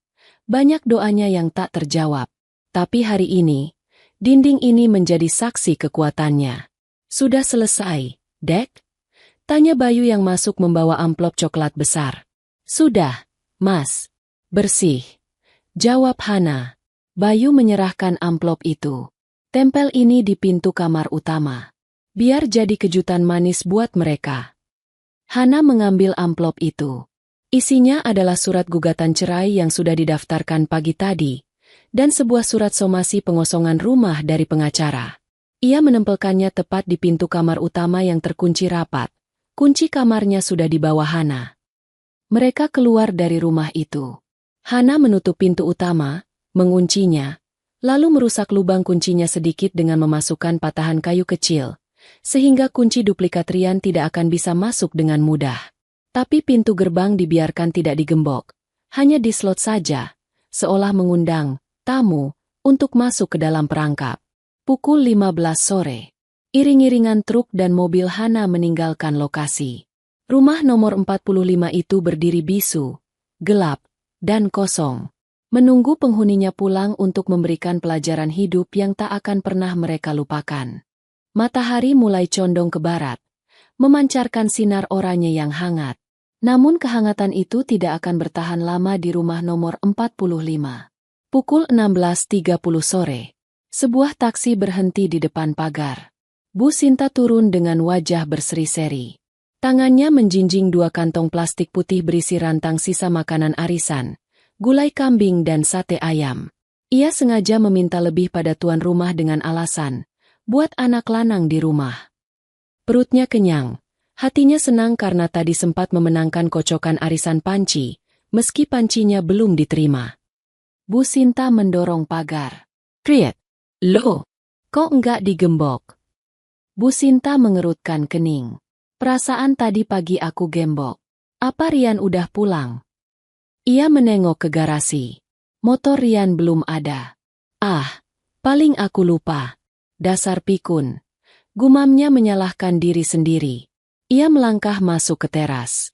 Banyak doanya yang tak terjawab. Tapi hari ini, dinding ini menjadi saksi kekuatannya. Sudah selesai, Dek? Tanya Bayu yang masuk membawa amplop coklat besar. Sudah, Mas. Bersih. Jawab Hana. Bayu menyerahkan amplop itu. Tempel ini di pintu kamar utama. Biar jadi kejutan manis buat mereka. Hana mengambil amplop itu. Isinya adalah surat gugatan cerai yang sudah didaftarkan pagi tadi, dan sebuah surat somasi pengosongan rumah dari pengacara. Ia menempelkannya tepat di pintu kamar utama yang terkunci rapat. Kunci kamarnya sudah di bawah Hana. Mereka keluar dari rumah itu. Hana menutup pintu utama, menguncinya, lalu merusak lubang kuncinya sedikit dengan memasukkan patahan kayu kecil, sehingga kunci duplikat Rian tidak akan bisa masuk dengan mudah. Tapi pintu gerbang dibiarkan tidak digembok. Hanya dislot saja, seolah mengundang tamu untuk masuk ke dalam perangkap. Pukul 15 sore. Iring-iringan truk dan mobil Hana meninggalkan lokasi. Rumah nomor 45 itu berdiri bisu, gelap, dan kosong. Menunggu penghuninya pulang untuk memberikan pelajaran hidup yang tak akan pernah mereka lupakan. Matahari mulai condong ke barat, memancarkan sinar oranye yang hangat. Namun kehangatan itu tidak akan bertahan lama di rumah nomor 45. Pukul 16.30 sore. Sebuah taksi berhenti di depan pagar. Bu Sinta turun dengan wajah berseri-seri. Tangannya menjinjing 2 kantong plastik putih berisi rantang sisa makanan arisan, gulai kambing dan sate ayam. Ia sengaja meminta lebih pada tuan rumah dengan alasan, buat anak lanang di rumah. Perutnya kenyang, hatinya senang karena tadi sempat memenangkan kocokan arisan panci, meski pancinya belum diterima. Bu Sinta mendorong pagar. "Kriet, loh, kok enggak digembok?" Bu Sinta mengerutkan kening. "Perasaan tadi pagi aku gembok. Apa Rian udah pulang?" Ia menengok ke garasi. Motor Rian belum ada. "Ah, paling aku lupa. Dasar pikun." Gumamnya menyalahkan diri sendiri. Ia melangkah masuk ke teras.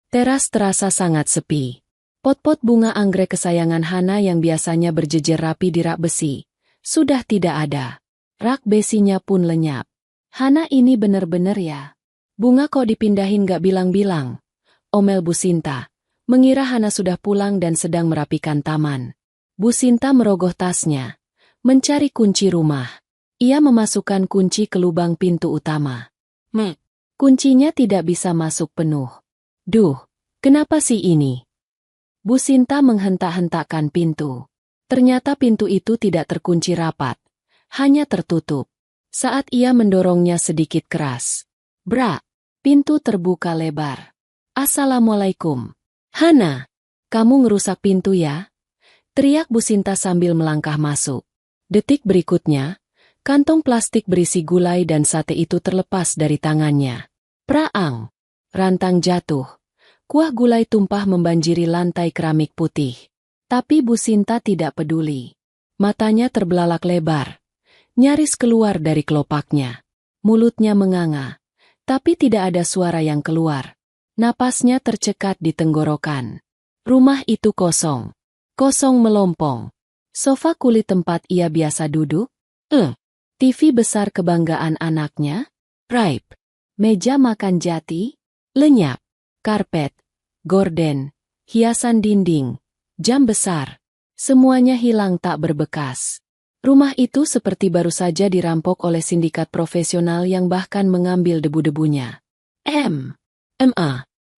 Teras terasa sangat sepi. Pot-pot bunga anggrek kesayangan Hana yang biasanya berjejer rapi di rak besi, sudah tidak ada. Rak besinya pun lenyap. "Hana ini bener-bener ya. Bunga kok dipindahin gak bilang-bilang?" omel Bu Sinta, mengira Hana sudah pulang dan sedang merapikan taman. Bu Sinta merogoh tasnya, mencari kunci rumah. Ia memasukkan kunci ke lubang pintu utama. Kuncinya tidak bisa masuk penuh. "Duh, kenapa sih ini?" Bu Sinta menghentak-hentakkan pintu. Ternyata pintu itu tidak terkunci rapat, hanya tertutup. Saat ia mendorongnya sedikit keras, brak, pintu terbuka lebar. "Assalamualaikum." "Hana, kamu ngerusak pintu ya?" teriak Bu Sinta sambil melangkah masuk. Detik berikutnya, kantong plastik berisi gulai dan sate itu terlepas dari tangannya. Praang, rantang jatuh. Kuah gulai tumpah membanjiri lantai keramik putih. Tapi Bu Sinta tidak peduli. Matanya terbelalak lebar, nyaris keluar dari kelopaknya. Mulutnya menganga, tapi tidak ada suara yang keluar. Napasnya tercekat di tenggorokan. Rumah itu kosong. Kosong melompong. Sofa kulit tempat ia biasa duduk. TV besar kebanggaan anaknya. Raib. Meja makan jati. Lenyap. Karpet, gorden, hiasan dinding, jam besar. Semuanya hilang tak berbekas. Rumah itu seperti baru saja dirampok oleh sindikat profesional yang bahkan mengambil debu-debunya.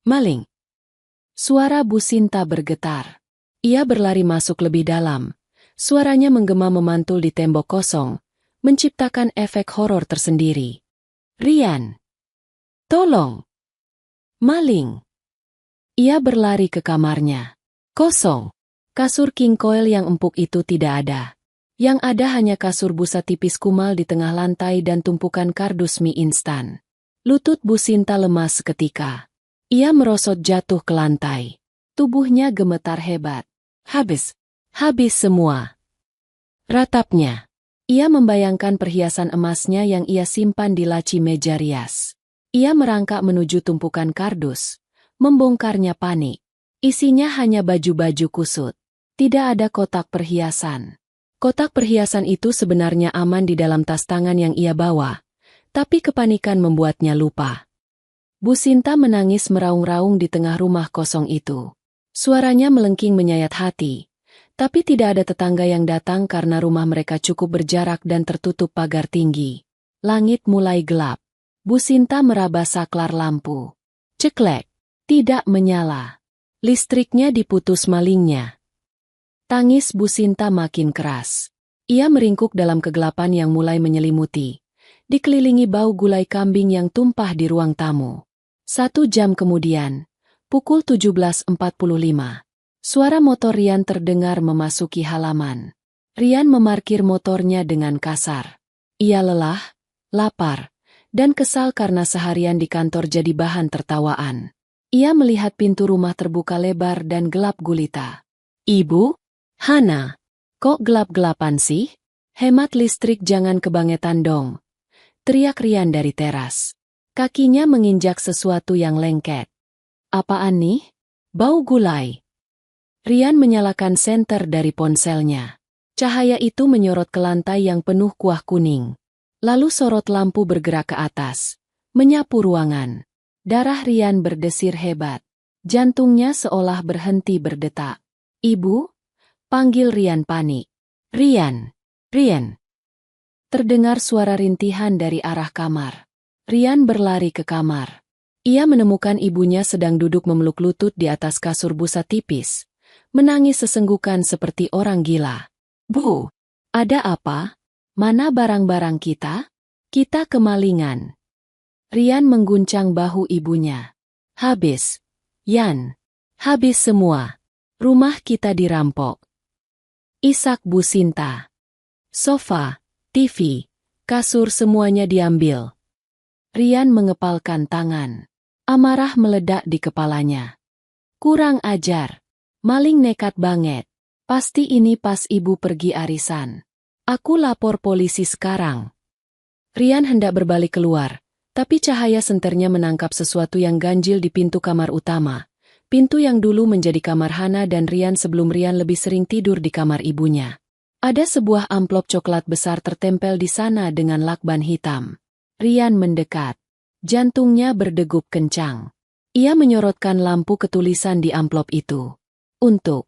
Maling. Suara Bu Sinta bergetar. Ia berlari masuk lebih dalam. Suaranya menggema memantul di tembok kosong, menciptakan efek horor tersendiri. "Rian! Tolong! Maling!" Ia berlari ke kamarnya. Kosong. Kasur king coil yang empuk itu tidak ada. Yang ada hanya kasur busa tipis kumal di tengah lantai dan tumpukan kardus mie instan. Lutut Bu Sinta lemas seketika. Ia merosot jatuh ke lantai. Tubuhnya gemetar hebat. Habis semua. Ratapnya. Ia membayangkan perhiasan emasnya yang ia simpan di laci meja rias. Ia merangkak menuju tumpukan kardus. Membongkarnya panik. Isinya hanya baju-baju kusut. Tidak ada kotak perhiasan. Kotak perhiasan itu sebenarnya aman di dalam tas tangan yang ia bawa. Tapi kepanikan membuatnya lupa. Bu Sinta menangis meraung-raung di tengah rumah kosong itu. Suaranya melengking menyayat hati. Tapi tidak ada tetangga yang datang karena rumah mereka cukup berjarak dan tertutup pagar tinggi. Langit mulai gelap. Bu Sinta meraba saklar lampu. Ceklek. Tidak menyala. Listriknya diputus malingnya. Tangis Bu Sinta makin keras. Ia meringkuk dalam kegelapan yang mulai menyelimuti. Dikelilingi bau gulai kambing yang tumpah di ruang tamu. 1 jam kemudian, pukul 17.45. Suara motor Rian terdengar memasuki halaman. Rian memarkir motornya dengan kasar. Ia lelah, lapar, dan kesal karena seharian di kantor jadi bahan tertawaan. Ia melihat pintu rumah terbuka lebar dan gelap gulita. "Ibu? Hana, kok gelap-gelapan sih? Hemat listrik jangan kebangetan dong," teriak Rian dari teras. Kakinya menginjak sesuatu yang lengket. "Apaan nih? Bau gulai." Rian menyalakan senter dari ponselnya. Cahaya itu menyorot ke lantai yang penuh kuah kuning. Lalu sorot lampu bergerak ke atas, menyapu ruangan. Darah Rian berdesir hebat. Jantungnya seolah berhenti berdetak. "Ibu?" panggil Rian panik. "Rian! Rian!" Terdengar suara rintihan dari arah kamar. Rian berlari ke kamar. Ia menemukan ibunya sedang duduk memeluk lutut di atas kasur busa tipis. Menangis sesenggukan seperti orang gila. "Bu, ada apa? Mana barang-barang kita? Kita kemalingan." Rian mengguncang bahu ibunya. "Habis, Yan. Habis semua. Rumah kita dirampok." Isak Bu Sinta. Sofa, TV, kasur semuanya diambil. Rian mengepalkan tangan. Amarah meledak di kepalanya. "Kurang ajar. Maling nekat banget. Pasti ini pas ibu pergi arisan. Aku lapor polisi sekarang." Rian hendak berbalik keluar, tapi cahaya senternya menangkap sesuatu yang ganjil di pintu kamar utama. Pintu yang dulu menjadi kamar Hana dan Rian sebelum Rian lebih sering tidur di kamar ibunya. Ada sebuah amplop coklat besar tertempel di sana dengan lakban hitam. Rian mendekat. Jantungnya berdegup kencang. Ia menyorotkan lampu ke tulisan di amplop itu. "Untuk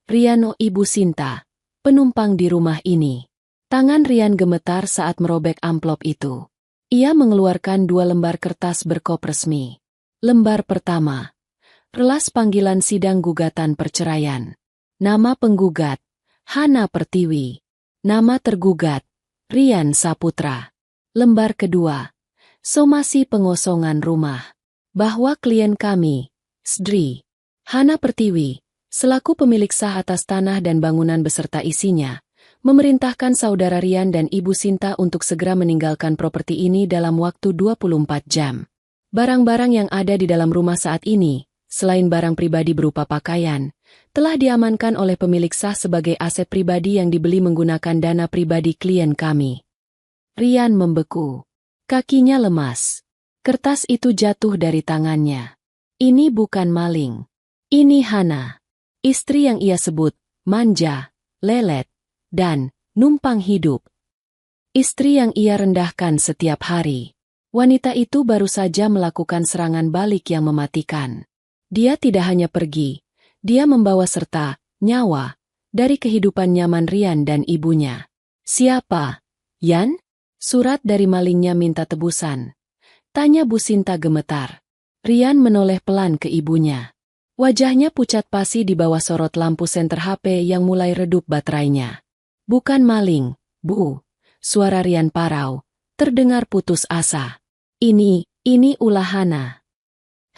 Riano Ibu Sinta, penumpang di rumah ini." Tangan Rian gemetar saat merobek amplop itu. Ia mengeluarkan 2 lembar kertas berkop resmi. Lembar pertama. Relas panggilan sidang gugatan perceraian. Nama penggugat, Hana Pertiwi. Nama tergugat, Rian Saputra. Lembar kedua. Somasi pengosongan rumah. Bahwa klien kami, Sdri Hana Pertiwi, selaku pemilik sah atas tanah dan bangunan beserta isinya, memerintahkan saudara Rian dan Ibu Sinta untuk segera meninggalkan properti ini dalam waktu 24 jam. Barang-barang yang ada di dalam rumah saat ini, selain barang pribadi berupa pakaian, telah diamankan oleh pemilik sah sebagai aset pribadi yang dibeli menggunakan dana pribadi klien kami. Rian membeku. Kakinya lemas. Kertas itu jatuh dari tangannya. Ini bukan maling. Ini Hana. Istri yang ia sebut manja, lelet, dan numpang hidup. Istri yang ia rendahkan setiap hari. Wanita itu baru saja melakukan serangan balik yang mematikan. Dia tidak hanya pergi, dia membawa serta nyawa dari kehidupan nyaman Rian dan ibunya. "Siapa? Yan?" "Surat dari malingnya minta tebusan," tanya Bu Sinta gemetar. Rian menoleh pelan ke ibunya. Wajahnya pucat pasi di bawah sorot lampu senter HP yang mulai redup baterainya. "Bukan maling, Bu," suara Rian parau, terdengar putus asa. Ini ulah Hana."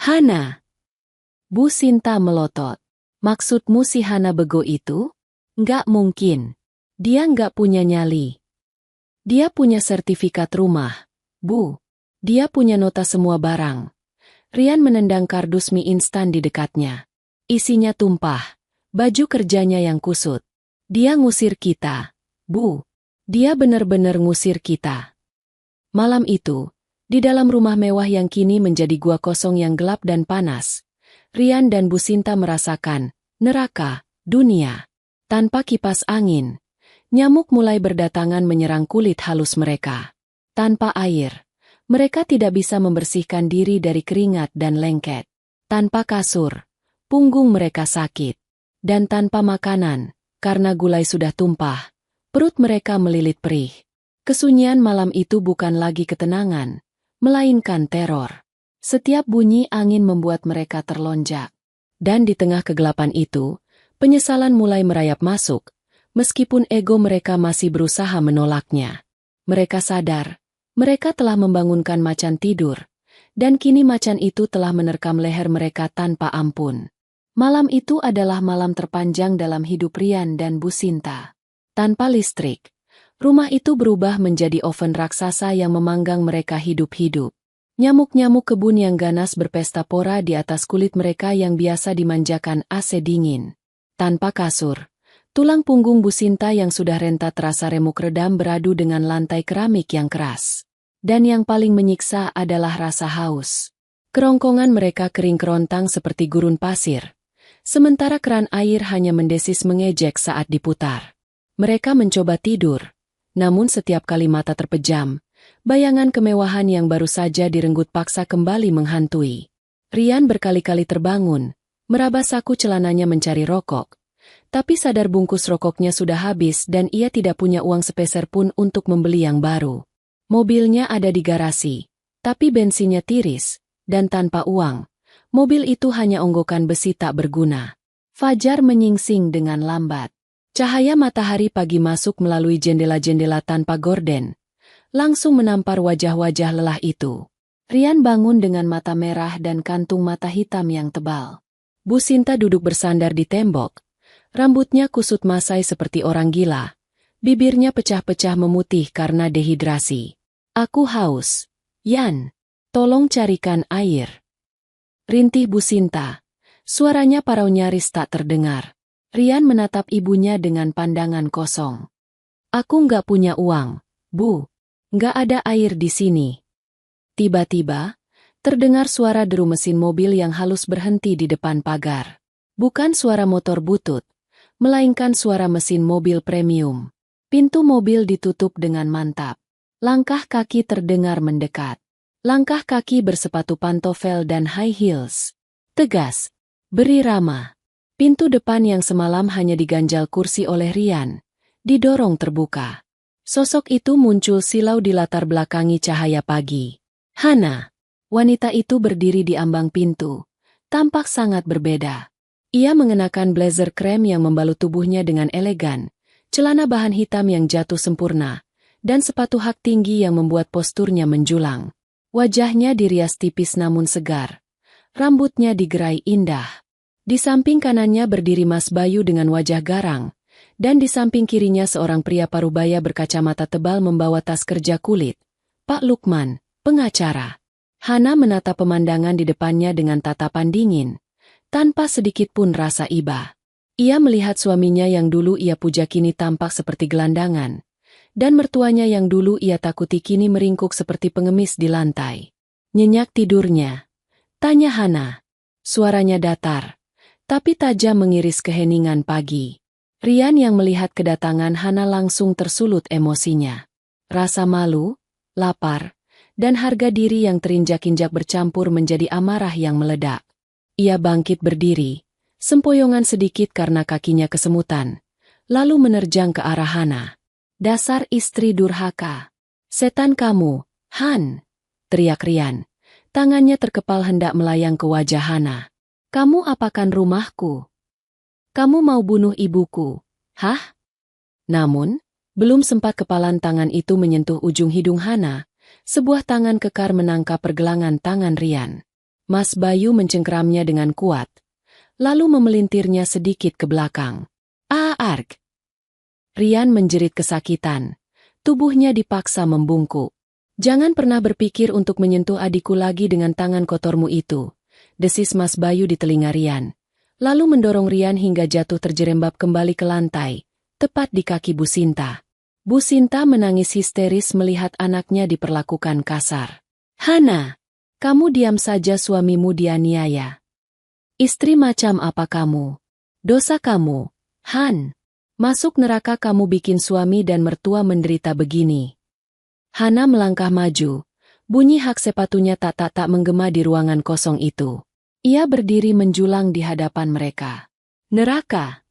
"Hana?" Bu Sinta melotot. "Maksudmu si Hana bego itu? Nggak mungkin. Dia nggak punya nyali. Dia punya sertifikat rumah, Bu. Dia punya nota semua barang." Rian menendang kardus mie instan di dekatnya. Isinya tumpah, baju kerjanya yang kusut. "Dia ngusir kita, Bu. Dia benar-benar ngusir kita." Malam itu, di dalam rumah mewah yang kini menjadi gua kosong yang gelap dan panas, Rian dan Bu Sinta merasakan neraka dunia. Tanpa kipas angin, nyamuk mulai berdatangan menyerang kulit halus mereka. Tanpa air, mereka tidak bisa membersihkan diri dari keringat dan lengket. Tanpa kasur, punggung mereka sakit. Dan tanpa makanan, karena gulai sudah tumpah, perut mereka melilit perih. Kesunyian malam itu bukan lagi ketenangan, melainkan teror. Setiap bunyi angin membuat mereka terlonjak. Dan di tengah kegelapan itu, penyesalan mulai merayap masuk, meskipun ego mereka masih berusaha menolaknya. Mereka sadar, mereka telah membangunkan macan tidur, dan kini macan itu telah menerkam leher mereka tanpa ampun. Malam itu adalah malam terpanjang dalam hidup Rian dan Bu Sinta. Tanpa listrik, rumah itu berubah menjadi oven raksasa yang memanggang mereka hidup-hidup. Nyamuk-nyamuk kebun yang ganas berpesta pora di atas kulit mereka yang biasa dimanjakan AC dingin. Tanpa kasur, tulang punggung Bu Sinta yang sudah renta terasa remuk redam beradu dengan lantai keramik yang keras. Dan yang paling menyiksa adalah rasa haus. Kerongkongan mereka kering kerontang seperti gurun pasir. Sementara keran air hanya mendesis mengejek saat diputar. Mereka mencoba tidur, namun setiap kali mata terpejam, bayangan kemewahan yang baru saja direnggut paksa kembali menghantui. Rian berkali-kali terbangun, meraba saku celananya mencari rokok. Tapi sadar bungkus rokoknya sudah habis dan ia tidak punya uang sepeser pun untuk membeli yang baru. Mobilnya ada di garasi, tapi bensinnya tiris, dan tanpa uang, mobil itu hanya onggokan besi tak berguna. Fajar menyingsing dengan lambat. Cahaya matahari pagi masuk melalui jendela-jendela tanpa gorden, langsung menampar wajah-wajah lelah itu. Rian bangun dengan mata merah dan kantung mata hitam yang tebal. Bu Sinta duduk bersandar di tembok. Rambutnya kusut masai seperti orang gila. Bibirnya pecah-pecah memutih karena dehidrasi. Aku haus. Yan, tolong carikan air. Rintih Bu Sinta. Suaranya parau nyaris tak terdengar. Rian menatap ibunya dengan pandangan kosong. Aku nggak punya uang, Bu. Nggak ada air di sini. Tiba-tiba, terdengar suara deru mesin mobil yang halus berhenti di depan pagar. Bukan suara motor butut, melainkan suara mesin mobil premium. Pintu mobil ditutup dengan mantap. Langkah kaki terdengar mendekat. Langkah kaki bersepatu pantofel dan high heels. Tegas, beri rama. Pintu depan yang semalam hanya diganjal kursi oleh Rian, didorong terbuka. Sosok itu muncul silau di latar belakangi cahaya pagi. Hana. Wanita itu berdiri di ambang pintu. Tampak sangat berbeda. Ia mengenakan blazer krem yang membalut tubuhnya dengan elegan, celana bahan hitam yang jatuh sempurna, dan sepatu hak tinggi yang membuat posturnya menjulang. Wajahnya dirias tipis namun segar. Rambutnya digerai indah. Di samping kanannya berdiri Mas Bayu dengan wajah garang, dan di samping kirinya seorang pria parubaya berkacamata tebal membawa tas kerja kulit. Pak Lukman, pengacara. Hana menatap pemandangan di depannya dengan tatapan dingin, tanpa sedikit pun rasa iba. Ia melihat suaminya yang dulu ia puja kini tampak seperti gelandangan, dan mertuanya yang dulu ia takuti kini meringkuk seperti pengemis di lantai. Nyenyak tidurnya? Tanya Hana. Suaranya datar, tapi tajam mengiris keheningan pagi. Rian yang melihat kedatangan Hana langsung tersulut emosinya. Rasa malu, lapar, dan harga diri yang terinjak-injak bercampur menjadi amarah yang meledak. Ia bangkit berdiri, sempoyongan sedikit karena kakinya kesemutan, lalu menerjang ke arah Hana. Dasar istri durhaka. Setan kamu, Han! Teriak Rian. Tangannya terkepal hendak melayang ke wajah Hana. Kamu apakan rumahku? Kamu mau bunuh ibuku? Hah? Namun, belum sempat kepalan tangan itu menyentuh ujung hidung Hana, sebuah tangan kekar menangkap pergelangan tangan Rian. Mas Bayu mencengkeramnya dengan kuat, lalu memelintirnya sedikit ke belakang. Arg! Rian menjerit kesakitan. Tubuhnya dipaksa membungkuk. Jangan pernah berpikir untuk menyentuh adikku lagi dengan tangan kotormu itu, desis Mas Bayu di telinga Rian. Lalu mendorong Rian hingga jatuh terjerembab kembali ke lantai, tepat di kaki Bu Sinta. Bu Sinta menangis histeris melihat anaknya diperlakukan kasar. Hana, kamu diam saja, suamimu dianiaya. Istri macam apa kamu? Dosa kamu, Han. Masuk neraka kamu bikin suami dan mertua menderita begini. Hana melangkah maju, bunyi hak sepatunya tak menggema di ruangan kosong itu. Ia berdiri menjulang di hadapan mereka. Neraka?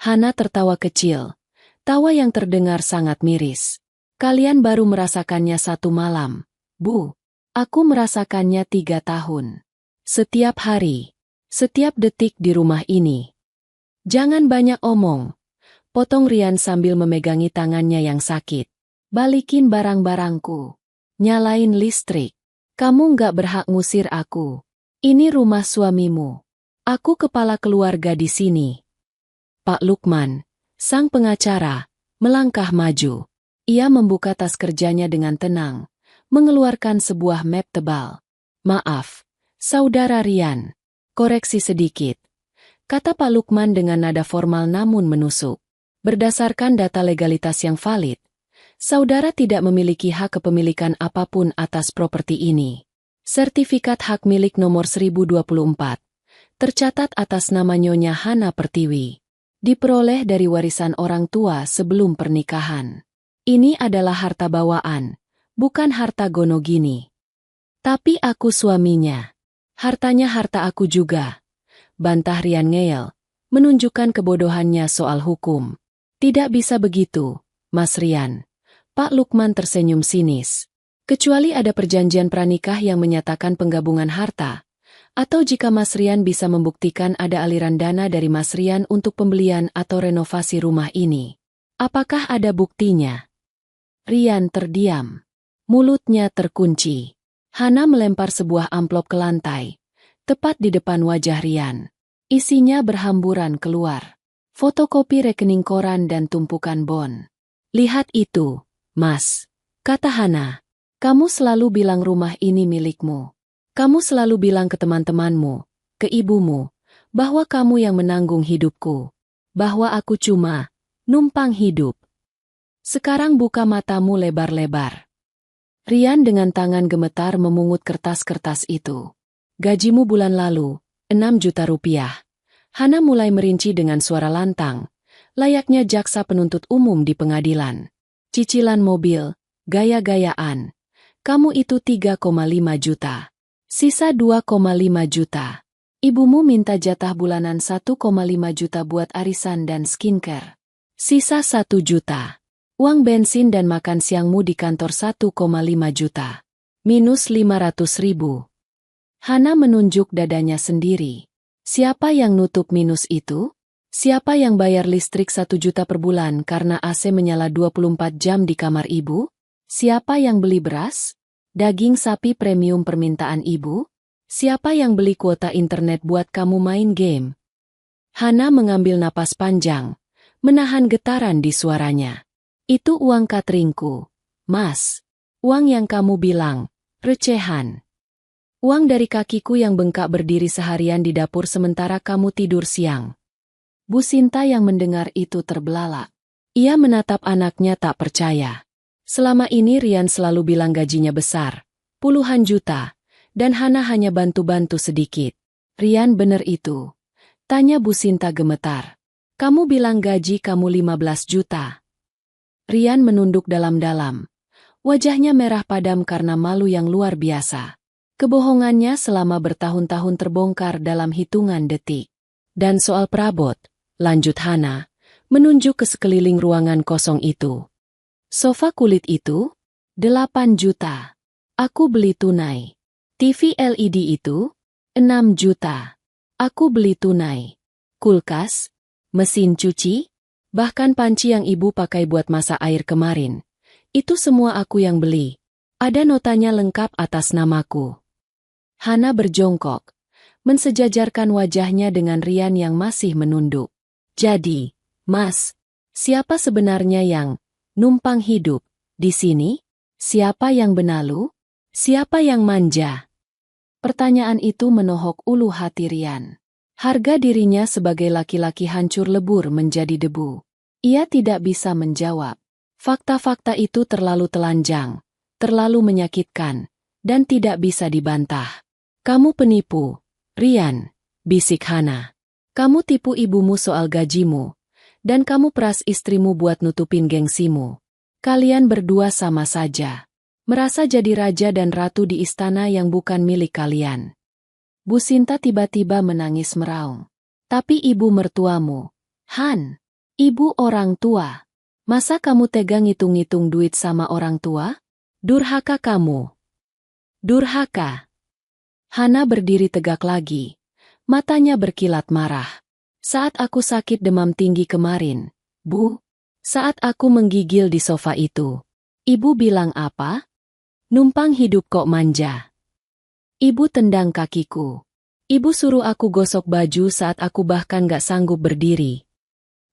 Hana tertawa kecil, tawa yang terdengar sangat miris. Kalian baru merasakannya 1 malam, Bu. Aku merasakannya 3 tahun. Setiap hari, setiap detik di rumah ini. Jangan banyak omong. Potong Rian sambil memegangi tangannya yang sakit. Balikin barang-barangku. Nyalain listrik. Kamu nggak berhak ngusir aku. Ini rumah suamimu. Aku kepala keluarga di sini. Pak Lukman, sang pengacara, melangkah maju. Ia membuka tas kerjanya dengan tenang, mengeluarkan sebuah map tebal. "Maaf, Saudara Rian. Koreksi sedikit," kata Pak Lukman dengan nada formal namun menusuk. "Berdasarkan data legalitas yang valid, Saudara tidak memiliki hak kepemilikan apapun atas properti ini. Sertifikat hak milik nomor 1024, tercatat atas nama Nyonya Hana Pertiwi. Diperoleh dari warisan orang tua sebelum pernikahan. Ini adalah harta bawaan, bukan harta gonogini. Tapi aku suaminya. Hartanya harta aku juga," bantah Rian ngeyel, menunjukkan kebodohannya soal hukum. "Tidak bisa begitu, Mas Rian." Pak Lukman tersenyum sinis. "Kecuali ada perjanjian pranikah yang menyatakan penggabungan harta, atau jika Mas Rian bisa membuktikan ada aliran dana dari Mas Rian untuk pembelian atau renovasi rumah ini. Apakah ada buktinya?" Rian terdiam. Mulutnya terkunci. Hana melempar sebuah amplop ke lantai, tepat di depan wajah Rian. Isinya berhamburan keluar. Fotokopi rekening koran dan tumpukan bon. "Lihat itu, Mas," kata Hana. "Kamu selalu bilang rumah ini milikmu. Kamu selalu bilang ke teman-temanmu, ke ibumu, bahwa kamu yang menanggung hidupku. Bahwa aku cuma numpang hidup. Sekarang buka matamu lebar-lebar." Rian dengan tangan gemetar memungut kertas-kertas itu. "Gajimu bulan lalu, 6 juta rupiah." Hana mulai merinci dengan suara lantang, layaknya jaksa penuntut umum di pengadilan. "Cicilan mobil, gaya-gayaan. Kamu itu 3,5 juta. Sisa 2,5 juta. Ibumu minta jatah bulanan 1,5 juta buat arisan dan skincare. Sisa 1 juta. Uang bensin dan makan siangmu di kantor 1,5 juta. Minus 500 ribu. Hana menunjuk dadanya sendiri. "Siapa yang nutup minus itu? Siapa yang bayar listrik 1 juta per bulan karena AC menyala 24 jam di kamar ibu? Siapa yang beli beras? Daging sapi premium permintaan ibu? Siapa yang beli kuota internet buat kamu main game?" Hana mengambil napas panjang, menahan getaran di suaranya. "Itu uang cateringku, Mas. Uang yang kamu bilang recehan. Uang dari kakiku yang bengkak berdiri seharian di dapur sementara kamu tidur siang." Bu Sinta yang mendengar itu terbelalak. Ia menatap anaknya tak percaya. Selama ini Rian selalu bilang gajinya besar, puluhan juta, dan Hana hanya bantu-bantu sedikit. "Rian bener itu?" tanya Bu Sinta gemetar. "Kamu bilang gaji kamu 15 juta. Rian menunduk dalam-dalam. Wajahnya merah padam karena malu yang luar biasa. Kebohongannya selama bertahun-tahun terbongkar dalam hitungan detik. "Dan soal perabot," lanjut Hana, menunjuk ke sekeliling ruangan kosong itu. "Sofa kulit itu? 8 juta. Aku beli tunai. TV LED itu? 6 juta. Aku beli tunai. Kulkas? Mesin cuci? Bahkan panci yang ibu pakai buat masak air kemarin. Itu semua aku yang beli. Ada notanya lengkap atas namaku." Hana berjongkok, mensejajarkan wajahnya dengan Rian yang masih menunduk. "Jadi, Mas, siapa sebenarnya yang numpang hidup di sini? Siapa yang benalu? Siapa yang manja?" Pertanyaan itu menohok ulu hati Rian. Harga dirinya sebagai laki-laki hancur lebur menjadi debu. Ia tidak bisa menjawab. Fakta-fakta itu terlalu telanjang, terlalu menyakitkan, dan tidak bisa dibantah. "Kamu penipu, Rian," bisik Hana. "Kamu tipu ibumu soal gajimu, dan kamu peras istrimu buat nutupin gengsimu. Kalian berdua sama saja. Merasa jadi raja dan ratu di istana yang bukan milik kalian." Bu Sinta tiba-tiba menangis meraung. "Tapi ibu mertuamu, Han, ibu orang tua. Masa kamu tega ngitung-ngitung duit sama orang tua? Durhaka kamu. Durhaka." Hana berdiri tegak lagi. Matanya berkilat marah. "Saat aku sakit demam tinggi kemarin, Bu, saat aku menggigil di sofa itu, ibu bilang apa? Numpang hidup kok manja. Ibu tendang kakiku. Ibu suruh aku gosok baju saat aku bahkan gak sanggup berdiri."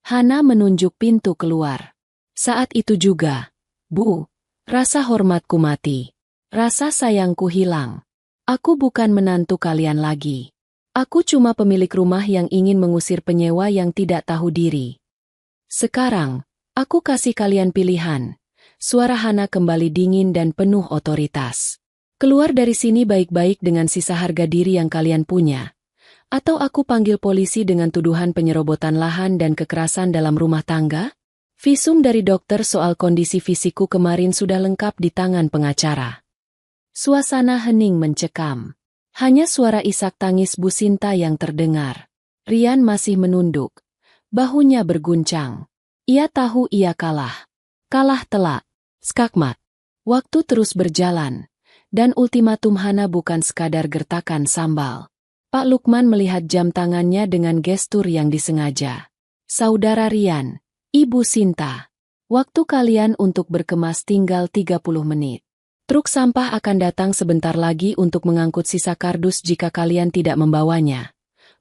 Hana menunjuk pintu keluar. "Saat itu juga, Bu, rasa hormatku mati. Rasa sayangku hilang. Aku bukan menantu kalian lagi. Aku cuma pemilik rumah yang ingin mengusir penyewa yang tidak tahu diri. Sekarang, aku kasih kalian pilihan. Suara Hana kembali dingin dan penuh otoritas. Keluar dari sini baik-baik dengan sisa harga diri yang kalian punya. Atau aku panggil polisi dengan tuduhan penyerobotan lahan dan kekerasan dalam rumah tangga? Visum dari dokter soal kondisi fisikku kemarin sudah lengkap di tangan pengacara. Suasana hening mencekam. Hanya suara isak tangis Bu Sinta yang terdengar. Rian masih menunduk. Bahunya berguncang. Ia tahu ia kalah. Kalah telak. Skakmat. Waktu terus berjalan. Dan ultimatum Hana bukan sekadar gertakan sambal. Pak Lukman melihat jam tangannya dengan gestur yang disengaja. Saudara Rian, Ibu Sinta, waktu kalian untuk berkemas tinggal 30 menit. Truk sampah akan datang sebentar lagi untuk mengangkut sisa kardus jika kalian tidak membawanya.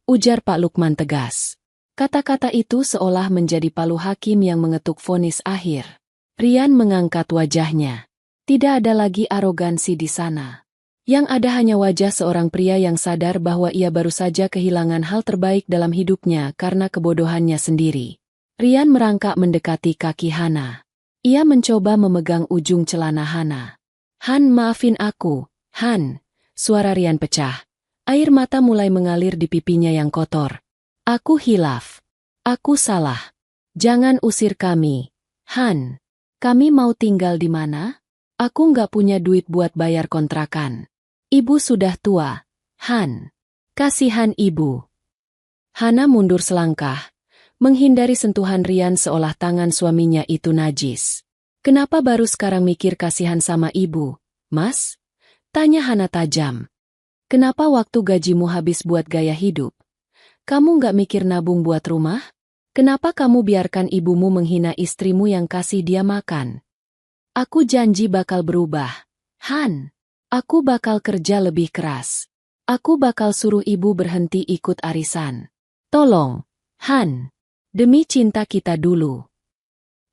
Ujar Pak Lukman tegas. Kata-kata itu seolah menjadi palu hakim yang mengetuk vonis akhir. Rian mengangkat wajahnya. Tidak ada lagi arogansi di sana. Yang ada hanya wajah seorang pria yang sadar bahwa ia baru saja kehilangan hal terbaik dalam hidupnya karena kebodohannya sendiri. Rian merangkak mendekati kaki Hana. Ia mencoba memegang ujung celana Hana. Han, maafin aku, Han. Suara Rian pecah. Air mata mulai mengalir di pipinya yang kotor. Aku hilaf. Aku salah. Jangan usir kami. Han, kami mau tinggal di mana? Aku nggak punya duit buat bayar kontrakan. Ibu sudah tua. Han, kasihan ibu. Hana mundur selangkah, menghindari sentuhan Rian seolah tangan suaminya itu najis. Kenapa baru sekarang mikir kasihan sama ibu, Mas? Tanya Hana tajam. Kenapa waktu gajimu habis buat gaya hidup? Kamu nggak mikir nabung buat rumah? Kenapa kamu biarkan ibumu menghina istrimu yang kasih dia makan? Aku janji bakal berubah. Han, aku bakal kerja lebih keras. Aku bakal suruh ibu berhenti ikut arisan. Tolong, Han, demi cinta kita dulu.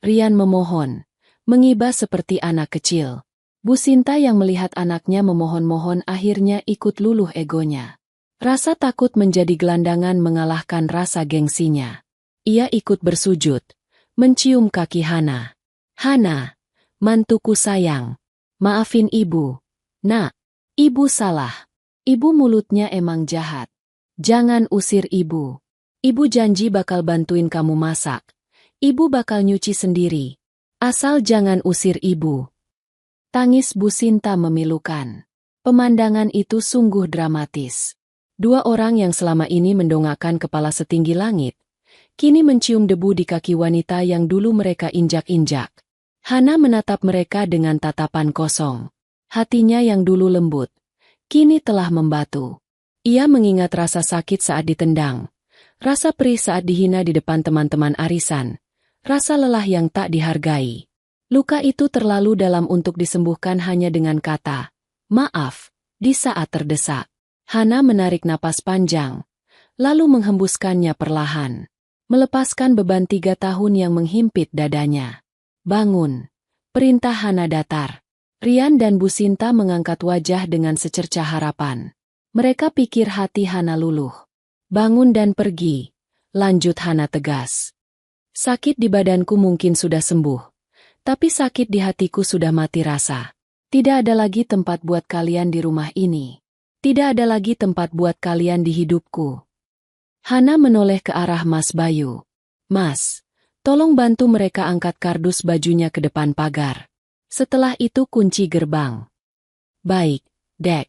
Rian memohon. Mengiba seperti anak kecil. Bu Sinta yang melihat anaknya memohon-mohon akhirnya ikut luluh egonya. Rasa takut menjadi gelandangan mengalahkan rasa gengsinya. Ia ikut bersujud, mencium kaki Hana. Hana, mantuku sayang, maafin ibu. Nak, ibu salah. Ibu mulutnya emang jahat. Jangan usir ibu. Ibu janji bakal bantuin kamu masak. Ibu bakal nyuci sendiri. Asal jangan usir ibu. Tangis Bu Sinta memilukan. Pemandangan itu sungguh dramatis. Dua orang yang selama ini mendongakkan kepala setinggi langit, kini mencium debu di kaki wanita yang dulu mereka injak-injak. Hana menatap mereka dengan tatapan kosong. Hatinya yang dulu lembut, kini telah membatu. Ia mengingat rasa sakit saat ditendang, rasa perih saat dihina di depan teman-teman arisan. Rasa lelah yang tak dihargai. Luka itu terlalu dalam untuk disembuhkan hanya dengan kata, maaf, di saat terdesak. Hana menarik napas panjang, lalu menghembuskannya perlahan. Melepaskan beban 3 tahun yang menghimpit dadanya. Bangun. Perintah Hana datar. Rian dan Bu Sinta mengangkat wajah dengan secercah harapan. Mereka pikir hati Hana luluh. Bangun dan pergi. Lanjut Hana tegas. Sakit di badanku mungkin sudah sembuh, tapi sakit di hatiku sudah mati rasa. Tidak ada lagi tempat buat kalian di rumah ini. Tidak ada lagi tempat buat kalian di hidupku. Hana menoleh ke arah Mas Bayu. Mas, tolong bantu mereka angkat kardus bajunya ke depan pagar. Setelah itu kunci gerbang. Baik, Dek.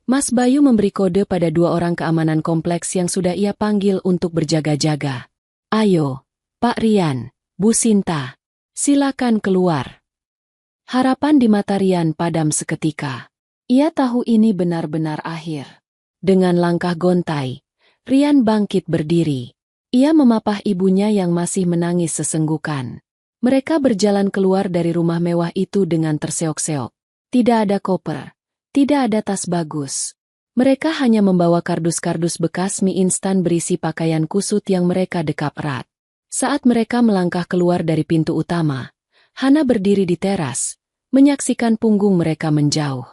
Mas Bayu memberi kode pada 2 orang keamanan kompleks yang sudah ia panggil untuk berjaga-jaga. Ayo. Pak Rian, Bu Sinta, silakan keluar. Harapan di mata Rian padam seketika. Ia tahu ini benar-benar akhir. Dengan langkah gontai, Rian bangkit berdiri. Ia memapah ibunya yang masih menangis sesenggukan. Mereka berjalan keluar dari rumah mewah itu dengan terseok-seok. Tidak ada koper, tidak ada tas bagus. Mereka hanya membawa kardus-kardus bekas mie instan berisi pakaian kusut yang mereka dekap erat. Saat mereka melangkah keluar dari pintu utama, Hana berdiri di teras, menyaksikan punggung mereka menjauh.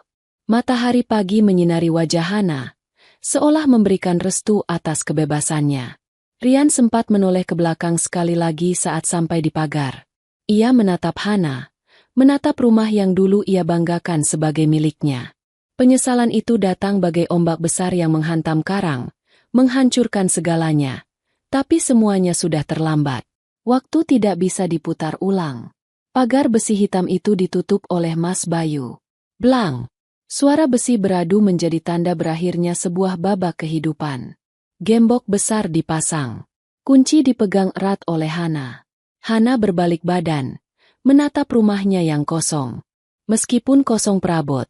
Matahari pagi menyinari wajah Hana, seolah memberikan restu atas kebebasannya. Rian sempat menoleh ke belakang sekali lagi saat sampai di pagar. Ia menatap Hana, menatap rumah yang dulu ia banggakan sebagai miliknya. Penyesalan itu datang bagai ombak besar yang menghantam karang, menghancurkan segalanya. Tapi semuanya sudah terlambat. Waktu tidak bisa diputar ulang. Pagar besi hitam itu ditutup oleh Mas Bayu. Blang! Suara besi beradu menjadi tanda berakhirnya sebuah babak kehidupan. Gembok besar dipasang. Kunci dipegang erat oleh Hana. Hana berbalik badan, menatap rumahnya yang kosong. Meskipun kosong perabot,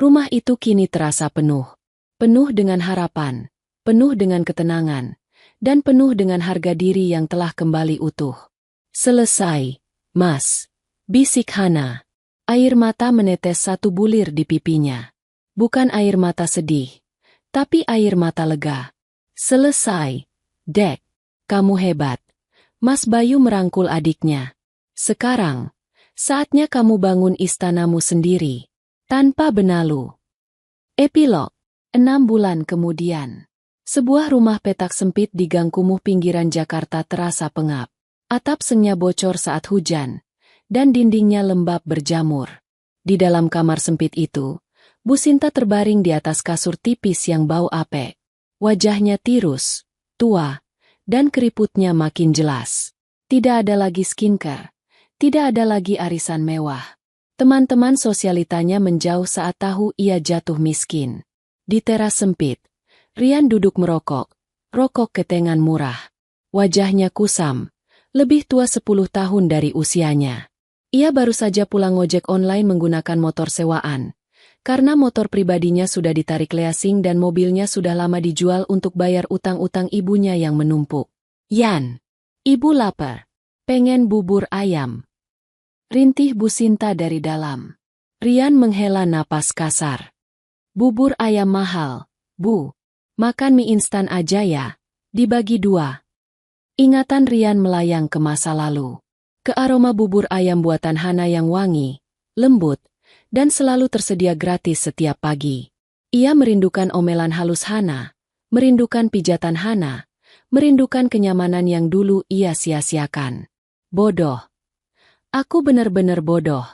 rumah itu kini terasa penuh. Penuh dengan harapan, penuh dengan ketenangan, dan penuh dengan harga diri yang telah kembali utuh. Selesai, Mas, bisik Hana. Air mata menetes satu bulir di pipinya. Bukan air mata sedih, tapi air mata lega. Selesai, Dek. Kamu hebat. Mas Bayu merangkul adiknya. Sekarang, saatnya kamu bangun istanamu sendiri. Tanpa benalu. Epilog. 6 bulan kemudian. Sebuah rumah petak sempit di gang kumuh pinggiran Jakarta terasa pengap. Atap sengnya bocor saat hujan, dan dindingnya lembab berjamur. Di dalam kamar sempit itu, Bu Sinta terbaring di atas kasur tipis yang bau apek. Wajahnya tirus, tua, dan keriputnya makin jelas. Tidak ada lagi skincare, tidak ada lagi arisan mewah. Teman-teman sosialitanya menjauh saat tahu ia jatuh miskin. Di teras sempit, Rian duduk merokok, rokok ketengan murah. Wajahnya kusam, lebih tua 10 tahun dari usianya. Ia baru saja pulang ojek online menggunakan motor sewaan, karena motor pribadinya sudah ditarik leasing dan mobilnya sudah lama dijual untuk bayar utang-utang ibunya yang menumpuk. Yan, ibu lapar. Pengen bubur ayam. Rintih Bu Sinta dari dalam. Rian menghela napas kasar. Bubur ayam mahal, Bu. Makan mie instan aja ya, dibagi 2. Ingatan Rian melayang ke masa lalu. Ke aroma bubur ayam buatan Hana yang wangi, lembut, dan selalu tersedia gratis setiap pagi. Ia merindukan omelan halus Hana, merindukan pijatan Hana, merindukan kenyamanan yang dulu ia sia-siakan. Bodoh. Aku benar-benar bodoh.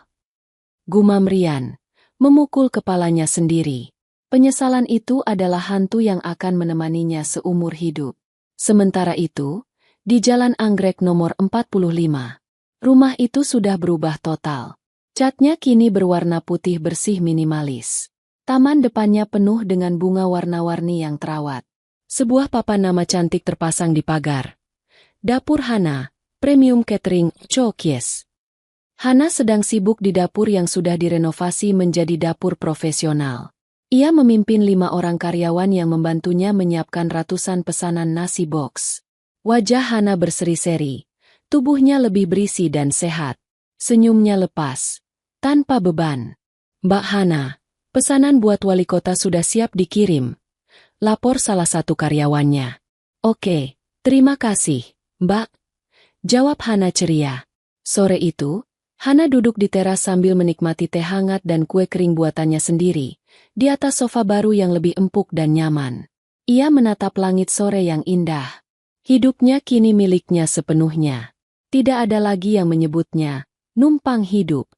Gumam Rian, memukul kepalanya sendiri. Penyesalan itu adalah hantu yang akan menemaninya seumur hidup. Sementara itu, di Jalan Anggrek nomor 45. Rumah itu sudah berubah total. Catnya kini berwarna putih bersih minimalis. Taman depannya penuh dengan bunga warna-warni yang terawat. Sebuah papan nama cantik terpasang di pagar. Dapur Hana, Premium Catering, Chokies. Hana sedang sibuk di dapur yang sudah direnovasi menjadi dapur profesional. Ia memimpin 5 orang karyawan yang membantunya menyiapkan ratusan pesanan nasi box. Wajah Hana berseri-seri. Tubuhnya lebih berisi dan sehat. Senyumnya lepas, tanpa beban. Mbak Hana, pesanan buat wali kota sudah siap dikirim. Lapor salah satu karyawannya. Oke, terima kasih, Mbak. Jawab Hana ceria. Sore itu, Hana duduk di teras sambil menikmati teh hangat dan kue kering buatannya sendiri, di atas sofa baru yang lebih empuk dan nyaman. Ia menatap langit sore yang indah. Hidupnya kini miliknya sepenuhnya. Tidak ada lagi yang menyebutnya numpang hidup.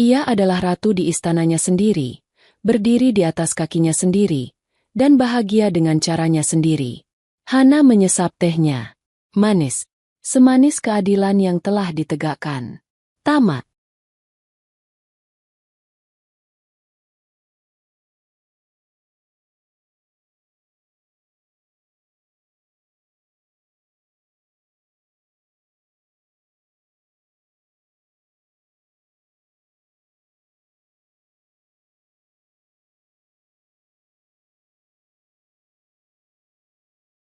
Ia adalah ratu di istananya sendiri, berdiri di atas kakinya sendiri, dan bahagia dengan caranya sendiri. Hana menyesap tehnya. Manis. Semanis keadilan yang telah ditegakkan. Tamat.